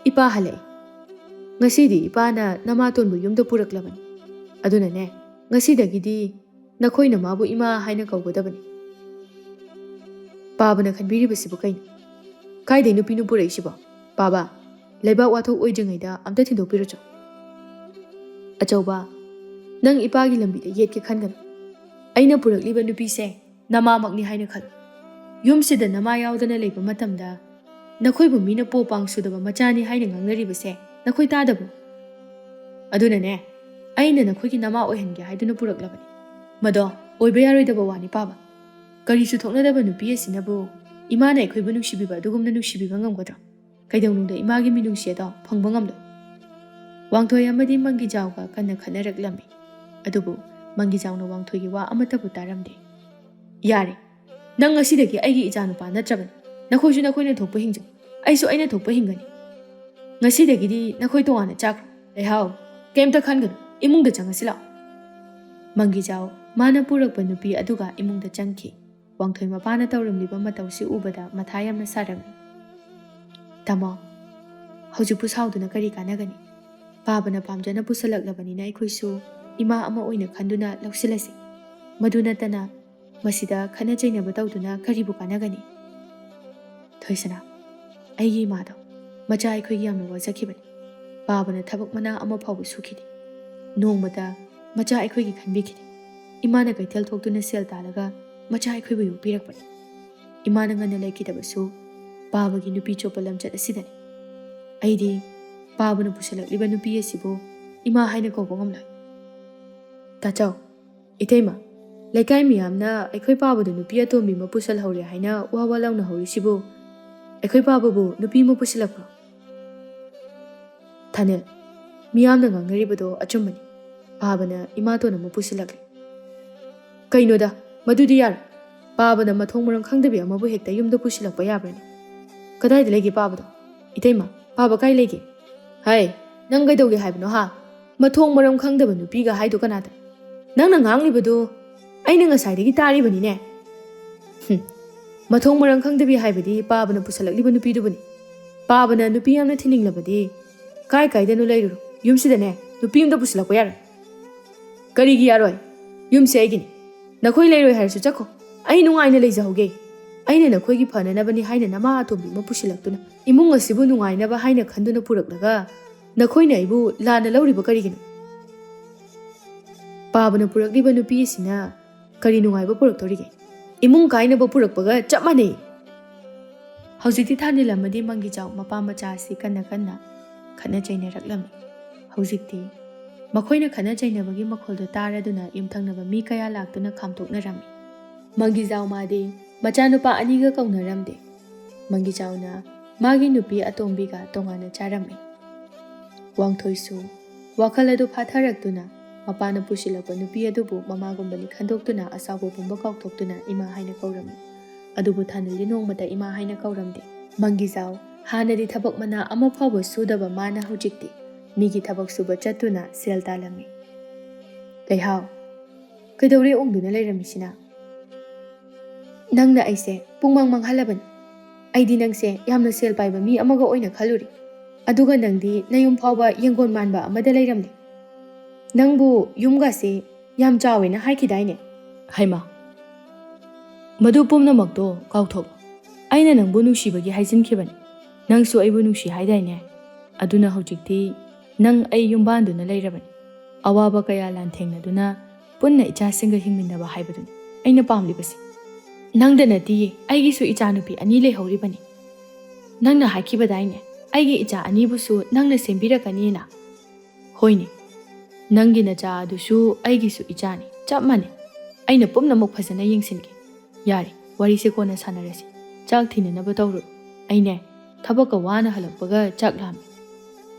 ꯏꯄꯥ ꯍꯜꯂꯛꯏ ꯉꯁꯤꯗꯤ ꯏꯄꯥꯅ ꯅꯃꯥꯇꯣꯟꯕꯨ ꯌꯨꯝꯗ ꯄꯨꯔꯛꯂꯕꯅꯤ ꯑꯗꯨꯅꯅꯦ ꯉꯁꯤꯗꯒꯤꯗꯤ ꯅꯈꯣꯏꯅ ꯃꯥꯕꯨ ꯏꯃꯥ ꯍꯥꯏꯅ ꯀꯧꯒꯗꯕꯅꯤ ꯄꯥꯕꯅ ꯈꯟꯕꯤꯔꯤꯕꯁꯤꯕꯨ ꯀꯩꯅꯣ ꯀꯥꯏꯗꯩ ꯅꯨꯄꯤꯅ ꯄꯨꯔꯛꯏꯁꯤꯕꯣ ꯄꯥꯕ ꯂꯩꯕꯥꯛ ꯋꯥꯊꯣꯛ ꯑꯣꯏꯗ꯭ꯔꯤꯉꯩꯗ ꯑꯝꯇ ꯊꯤꯟꯗꯣꯛꯄꯤꯔꯨꯆꯣ ꯑꯆꯧꯕ ꯅꯪ ꯏꯄꯥꯒꯤ ꯂꯝꯕꯤꯗ ꯌꯦꯠꯀꯦ ꯈꯟꯒꯅꯨ ꯑꯩꯅ ꯄꯨꯔꯛꯂꯤꯕ ꯅꯨꯄꯤꯁꯦ ꯅꯃꯥꯃꯛꯅꯤ ꯍꯥꯏꯅ ꯈꯜꯂꯨ ꯌꯨꯝꯁꯤꯗ ꯅꯃꯥ ꯌꯥꯎꯗꯅ ꯂꯩꯕ ꯃꯇꯝꯗ ꯅꯈꯣꯏꯕꯨ ꯃꯤꯅ ꯄꯣꯄꯥꯡ ꯁꯨꯗꯕ ꯃꯆꯥꯅꯤ ꯍꯥꯏꯅ ꯉꯥꯡꯅꯔꯤꯕꯁꯦ ꯅꯈꯣꯏ ꯇꯥꯗꯕ꯭ꯔꯣ ꯑꯗꯨꯅꯅꯦ ꯑꯩꯅ ꯅꯈꯣꯏꯒꯤ ꯅꯃꯥ ꯑꯣꯏꯍꯟꯒꯦ ꯍꯥꯏꯗꯨꯅ ꯄꯨꯔꯛꯂꯕꯅꯤ ꯃꯗꯣ ꯑꯣꯏꯕ ꯌꯥꯔꯣꯏꯗꯕ ꯋꯥꯅꯤ ꯄꯥꯕ ꯀꯔꯤꯁꯨ ꯊꯣꯛꯅꯗꯕ ꯅꯨꯄꯤ ꯑꯁꯤꯅꯕꯨ ꯏꯃꯥꯅ ꯑꯩꯈꯣꯏꯕꯨ ꯅꯨꯡꯁꯤꯕꯤꯕ ꯑꯗꯨꯒꯨꯝꯅ ꯅꯨꯡꯁꯤꯕꯤꯕ ꯉꯝꯒꯗ꯭ꯔꯣ ꯀꯩꯗꯧꯅꯨꯡꯗ ꯏꯃꯥꯒꯤ ꯃꯤꯅꯨꯡꯁꯤ ꯑꯗꯣ ꯐꯪꯕ ꯉꯝꯂꯣꯏ ꯋꯥꯡꯊꯣꯏ ꯑꯃꯗꯤ ꯃꯪꯒꯤꯖꯥꯎꯒ ꯀꯟꯅ ꯈꯠꯅꯔꯛꯂꯝꯃꯤ ꯑꯗꯨꯕꯨ ꯃꯪꯒꯤꯖꯥꯎꯅ ꯋꯥꯡꯊꯣꯏꯒꯤ ꯋꯥ ꯑꯃꯠꯇꯕꯨ ꯇꯥꯔꯝꯗꯦ ꯌꯥꯔꯦ ꯅꯪ ꯉꯁꯤꯗꯒꯤ ꯑꯩꯒꯤ ꯏꯆꯥꯅꯨꯄꯥ ꯅꯠꯇ꯭ꯔꯕꯅꯤ ꯅꯈꯣꯏꯁꯨ ꯅꯈꯣꯏꯅ ꯊꯣꯛꯄ ꯍꯤꯡꯖꯧ ꯑꯩꯁꯨ ꯑꯩꯅ ꯊꯣꯛꯄ ꯍꯤꯡꯒꯅꯤ ꯉꯁꯤꯗꯒꯤꯗꯤ ꯅꯈꯣꯏ ꯇꯣꯉꯥꯟꯅ ꯆꯥꯈ꯭ꯔꯣ ꯂꯩꯍꯥꯎ ꯀꯩꯝꯇ ꯈꯟꯒꯅꯨ ꯏꯃꯨꯡꯗ ꯆꯪꯉꯁꯤ ꯂꯥꯛꯑꯣ ꯃꯪꯒꯤꯖꯥꯎ ꯃꯥꯅ ꯄꯨꯔꯛꯄ ꯅꯨꯄꯤ ꯑꯗꯨꯒ ꯏꯃꯨꯡꯗ ꯆꯪꯈꯤ ꯋꯥꯡꯊꯣꯏ ꯃꯄꯥꯅ ꯇꯧꯔꯝꯂꯤꯕ ꯃꯇꯧꯁꯤ ꯎꯕꯗ ꯃꯊꯥ ꯌꯥꯝꯅ ꯁꯥꯔꯝꯃꯤ ꯇꯥꯃꯣ ꯍꯧꯖꯤꯛꯄꯨ ꯁꯥꯎꯗꯨꯅ ꯀꯔꯤ ꯀꯥꯟꯅꯒꯅꯤ ꯄꯥꯕꯅ ꯄꯥꯝꯖꯅ ꯄꯨꯁꯜꯂꯛꯂꯕꯅꯤꯅ ꯑꯩꯈꯣꯏꯁꯨ ꯏꯃꯥ ꯑꯃ ꯑꯣꯏꯅ ꯈꯟꯗꯨꯅ ꯂꯧꯁꯤꯜꯂꯁꯤ ꯃꯗꯨ ꯅꯠꯇꯅ ꯃꯁꯤꯗ ꯈꯠꯅ ꯆꯩꯅꯕ ꯇꯧꯗꯨꯅ ꯀꯔꯤꯕꯨ ꯀꯥꯟꯅꯒꯅꯤ ꯊꯣꯏꯁꯅꯥ ꯑꯩꯒꯤ ꯏꯃꯥꯗꯣ ꯃꯆꯥ ꯑꯩꯈꯣꯏꯒꯤ ꯌꯥꯝꯅ ꯋꯥꯖꯈꯤꯕꯅꯤ ꯄꯥꯕꯅ ꯊꯕꯛ ꯃꯅꯥ ꯑꯃ ꯐꯥꯎꯕ ꯁꯨꯈꯤꯗꯦ ꯅꯣꯡꯃꯇ ꯃꯆꯥ ꯑꯩꯈꯣꯏꯒꯤ ꯈꯟꯕꯤꯈꯤꯗꯦ ꯏꯃꯥꯅ ꯀꯩꯊꯦꯜ ꯊꯣꯛꯇꯨꯅ ꯁꯦꯜ ꯇꯥꯜꯂꯒ ꯃꯆꯥ ꯑꯩꯈꯣꯏꯕꯨ ꯌꯣꯛꯄꯤꯔꯛꯄꯅꯤ ꯏꯃꯥꯅ ꯉꯟꯅ ꯂꯩꯈꯤꯗꯕꯁꯨ ꯄꯥꯕꯒꯤ ꯅꯨꯄꯤ ꯆꯣꯞꯄ ꯂꯝꯆꯠ ꯑꯁꯤꯗꯅꯤ ꯑꯩꯗꯤ ꯄꯥꯕꯅ ꯄꯨꯁꯜꯂꯛꯂꯤꯕ ꯅꯨꯄꯤ ꯑꯁꯤꯕꯨ ꯏꯃꯥ ꯍꯥꯏꯅ ꯀꯧꯕ ꯉꯝꯂꯣꯏ ꯇꯥꯆꯧ ꯏꯇꯩꯃ ꯂꯩꯀꯥꯏ ꯃꯤꯌꯥꯝꯅ ꯑꯩꯈꯣꯏ ꯄꯥꯕꯗ ꯅꯨꯄꯤ ꯑꯇꯣꯝꯕꯤ ꯑꯃ ꯄꯨꯁꯜꯍꯧꯔꯦ ꯍꯥꯏꯅ ꯋꯥ ꯂꯥꯎꯅꯍꯧꯔꯤꯁꯤꯕꯨ ꯑꯩꯈꯣꯏ ꯄꯥꯕꯕꯨ ꯅꯨꯄꯤ ꯑꯃ ꯄꯨꯁꯤꯜꯂꯛꯄ꯭ꯔꯣ ꯊꯥꯅꯤꯜ ꯃꯤꯌꯥꯝꯅ ꯉꯥꯡꯅꯔꯤꯕꯗꯣ ꯑꯆꯨꯝꯕꯅꯤ ꯄꯥꯕꯅ ꯏꯃꯥꯇꯣꯟ ꯑꯃ ꯄꯨꯁꯤꯜꯂꯛꯂꯦ ꯀꯩꯅꯣꯗ ꯃꯗꯨꯗꯤ ꯌꯥꯔꯣꯏ ꯄꯥꯕꯅ ꯃꯊꯣꯡ ꯃꯔꯝ ꯈꯪꯗꯕꯤ ꯑꯃꯕꯨ ꯍꯦꯛꯇ ꯌꯨꯝꯗ ꯄꯨꯁꯤꯜꯂꯛꯄ ꯌꯥꯕ꯭ꯔꯅꯤ ꯀꯗꯥꯏꯗ ꯂꯩꯒꯦ ꯄꯥꯕꯗꯣ ꯏꯇꯩꯃ ꯄꯥꯕ ꯀꯥꯏ ꯂꯩꯒꯦ ꯍꯥꯏ ꯅꯪ ꯀꯩꯗꯧꯒꯦ ꯍꯥꯏꯕꯅꯣ ꯍꯥ ꯃꯊꯣꯡ ꯃꯔꯝ ꯈꯪꯗꯕ ꯅꯨꯄꯤꯒ ꯍꯥꯏꯗꯣ ꯀꯅꯥꯗ ꯅꯪꯅ ꯉꯥꯡꯂꯤꯕꯗꯨ ꯑꯩꯅ ꯉꯁꯥꯏꯗꯒꯤ ꯇꯥꯔꯤꯕꯅꯤꯅꯦ ꯃꯊꯣꯡ ꯃꯔꯝ ꯈꯪꯗꯕꯤ ꯍꯥꯏꯕꯗꯤ ꯄꯥꯕꯅ ꯄꯨꯁꯜꯂꯛꯂꯤꯕ ꯅꯨꯄꯤꯗꯨꯕꯨꯅꯤ ꯄꯥꯕꯅ ꯅꯨꯄꯤ ꯌꯥꯝꯅ ꯊꯤꯅꯤꯡꯂꯕꯗꯤ ꯀꯥꯏꯗꯅꯣ ꯂꯩꯔꯨꯔꯣ ꯌꯨꯝꯁꯤꯗꯅꯦ ꯅꯨꯄꯤ ꯑꯃꯇ ꯄꯨꯁꯤꯜꯂꯛꯄ ꯌꯥꯔꯣꯏ ꯀꯔꯤꯒꯤ ꯌꯥꯔꯣꯏ ꯌꯨꯝꯁꯦ ꯑꯩꯒꯤꯅꯤ ꯅꯈꯣꯏ ꯂꯩꯔꯣꯏ ꯍꯥꯏꯔꯁꯨ ꯆꯠꯈꯣ ꯑꯩ ꯅꯨꯡꯉꯥꯏꯅ ꯂꯩꯖꯍꯧꯒꯦ ꯑꯩꯅ ꯅꯈꯣꯏꯒꯤ ꯐꯅꯅꯕꯅꯤ ꯍꯥꯏꯅ ꯅꯃꯥ ꯑꯇꯣꯝꯕꯤ ꯑꯃ ꯄꯨꯁꯤꯜꯂꯛꯇꯨꯅ ꯏꯃꯨꯡ ꯑꯁꯤꯕꯨ ꯅꯨꯡꯉꯥꯏꯅꯕ ꯍꯥꯏꯅ ꯈꯟꯗꯨꯅ ꯄꯨꯔꯛꯂꯒ ꯅꯈꯣꯏꯅ ꯑꯩꯕꯨ ꯂꯥꯟꯅ ꯂꯧꯔꯤꯕ ꯀꯔꯤꯒꯤꯅꯣ ꯄꯥꯕꯅ ꯄꯨꯔꯛꯂꯤꯕ ꯅꯨꯄꯤ ꯑꯁꯤꯅ ꯀꯔꯤ ꯅꯨꯡꯉꯥꯏꯕ ꯄꯨꯔꯛꯇꯧꯔꯤꯒꯦ ꯏꯃꯨꯡ ꯀꯥꯏꯅꯕ ꯄꯨꯔꯛꯄꯒ ꯆꯞ ꯃꯥꯟꯅꯩ ꯍꯧꯖꯤꯛꯇꯤ ꯊꯥꯅꯤꯜ ꯑꯃꯗꯤ ꯃꯪꯒꯤꯖꯥꯎ ꯃꯄꯥ ꯃꯆꯥ ꯑꯁꯤ ꯀꯟꯅ ꯈꯠꯅ ꯆꯩꯅꯔꯛꯂꯝꯃꯤ ꯍꯧꯖꯤꯛꯇꯤ ꯃꯈꯣꯏꯅ ꯈꯠꯅ ꯆꯩꯅꯕꯒꯤ ꯃꯈꯣꯜꯗꯨ ꯇꯥꯔꯗꯨꯅ ꯌꯨꯝꯊꯪꯅꯕ ꯃꯤ ꯀꯌా ꯂꯥꯛꯇꯨꯅ ꯈꯥꯝꯇꯣꯛꯅꯔꯝꯃꯤ ꯃꯪꯒꯤꯖꯥꯎ ꯃꯥꯗꯤ ꯃꯆꯥꯅꯨꯄꯥ ꯑꯅꯤꯒ ꯀꯧꯅꯔꯝꯗꯦ ꯃꯪꯒꯤꯖꯥꯎꯅ ꯃꯥꯒꯤ ꯅꯨꯄꯤ ꯑꯇꯣꯝꯕꯤꯒ ꯇꯣꯉꯥꯟꯅ ꯆꯥꯔꯝꯃꯤ ꯋꯥꯡꯊꯣꯏꯁꯨ ꯋꯥꯈꯜ ꯑꯗꯨ ꯐꯥꯊꯔꯛꯇꯨꯅ ꯃꯄꯥꯅ ꯄꯨꯁꯤꯜꯂꯛꯄ ꯅꯨꯄꯤ ꯑꯗꯨꯕꯨ ꯃꯃꯥꯒꯨꯝꯕꯅꯤ ꯈꯟꯗꯣꯛꯇꯨꯅ ꯑꯁꯥꯎꯕ ꯄꯨꯝꯕ ꯀꯥꯎꯊꯣꯛꯇꯨꯅ ꯏꯃꯥ ꯍꯥꯏꯅ ꯀꯧꯔꯝꯃꯤ ꯑꯗꯨꯕꯨ ꯊꯥꯅꯤꯜꯗꯤ ꯅꯣꯡꯃꯇ ꯏꯃꯥ ꯍꯥꯏꯅ ꯀꯧꯔꯝꯗꯦ꯫ ꯃꯪꯒꯤꯖꯥꯎ ꯍꯥꯟꯅꯗꯤ ꯊꯕꯛ ꯃꯅꯥ ꯑꯃ ꯐꯥꯎꯕ ꯁꯨꯗꯕ ꯃꯥꯅ ꯍꯧꯖꯤꯛꯇꯤ ꯃꯤꯒꯤ ꯊꯕꯛ ꯁꯨꯕ ꯆꯠꯇꯨꯅ ꯁꯦꯜ ꯇꯥꯜꯂꯝꯃꯤ꯫ ꯂꯩꯍꯥꯎ, ꯀꯩꯗꯧꯔꯦ ꯎꯪꯗꯨꯅ ꯂꯩꯔꯝꯃꯤꯁꯤꯅ? ꯅꯪꯅ ꯑꯩꯁꯦ ꯄꯨꯡꯃꯥꯡ ꯃꯥꯡꯍꯜꯂꯕꯅꯤ꯫ ꯑꯩꯗꯤ ꯅꯪꯁꯦ ꯌꯥꯝꯅ ꯁꯦꯜ ꯄꯥꯏꯕ ꯃꯤ ꯑꯃꯒ ꯑꯣꯏꯅ ꯈꯜꯂꯨꯔꯤ꯫ ꯑꯗꯨꯒ ꯅꯪꯗꯤ ꯅꯌꯨꯝ ꯐꯥꯎꯕ ꯌꯦꯡꯒꯣꯟ ꯃꯥꯟꯕ ꯑꯃꯗ ꯂꯩꯔꯝꯂꯦ꯫ ꯅꯪꯕꯨ ꯌꯨꯝꯒꯁꯦ ꯌꯥꯝ ꯆꯥꯎꯋꯦꯅ ꯍꯥꯏꯈꯤꯗꯥꯏꯅꯦ? ꯍꯩꯃꯥ, ꯃꯗꯨ ꯄꯨꯝꯅꯃꯛꯇꯣ ꯀꯥꯎꯊꯣꯛ꯫ ꯑꯩꯅ ꯅꯪꯕꯨ ꯅꯨꯡꯁꯤꯕꯒꯤ ꯍꯥꯏꯖꯤꯟꯈꯤꯕꯅꯤ꯫ ꯅꯪꯁꯨ ꯑꯩꯕꯨ ꯅꯨꯡꯁꯤ ꯍꯥꯏꯗꯥꯏꯅꯦ? ꯑꯗꯨꯅ ꯍꯧꯖꯤꯛꯇꯤ ꯅꯪ ꯑꯩ ꯌꯨꯝꯕꯥꯟꯗꯨꯅ ꯂꯩꯔꯕꯅꯤ꯫ ꯑꯋꯥꯕ ꯀꯌꯥ ꯂꯥꯟꯊꯦꯡꯅꯗꯨꯅ ꯄꯨꯟꯅ ꯏꯆꯥꯁꯤꯡꯒ ꯍꯤꯡꯃꯤꯟꯅꯕ ꯍꯥꯏꯕꯗꯨꯅꯤ ꯑꯩꯅ ꯄꯥꯝꯂꯤꯕꯁꯤ꯫ ꯅꯪꯗ ꯅꯠꯇꯤꯌꯦ, ꯑꯩꯒꯤꯁꯨ ꯏꯆꯥꯅꯨꯄꯤ 2 ꯂꯩꯍꯧꯔꯤꯕꯅꯤ꯫ ꯅꯪꯅ ꯍꯥꯏꯈꯤꯕꯗꯥꯏꯅꯦ ꯑꯩꯒꯤ ꯏꯆꯥ 2ꯕꯨꯁꯨ ꯅꯪꯅ ꯁꯦꯝꯕꯤꯔꯛꯀꯅꯤꯅ? ꯍꯣꯏꯅꯦ, ꯅꯪꯒꯤ ꯅꯆꯥ ꯑꯗꯨꯁꯨ ꯑꯩꯒꯤꯁꯨ ꯏꯆꯥꯅꯤ, ꯆꯞ ꯃꯥꯟꯅꯩ꯫ ꯑꯩꯅ ꯄꯨꯝꯅꯃꯛ ꯐꯖꯅ ꯌꯦꯡꯁꯤꯟꯒꯦ꯫ ꯌꯥꯔꯦ, ꯋꯥꯔꯤꯁꯦ ꯀꯣꯟꯅ ꯁꯥꯟꯅꯔꯁꯤ꯫ ꯆꯥꯛ ꯊꯤꯅꯅꯕ ꯇꯧꯔꯨ꯫ ꯑꯩꯅꯦ ꯊꯕꯛꯀ ꯋꯥꯅ ꯍꯜꯂꯛꯄꯒ ꯆꯥꯛ ꯂꯥꯝꯃꯤ꯫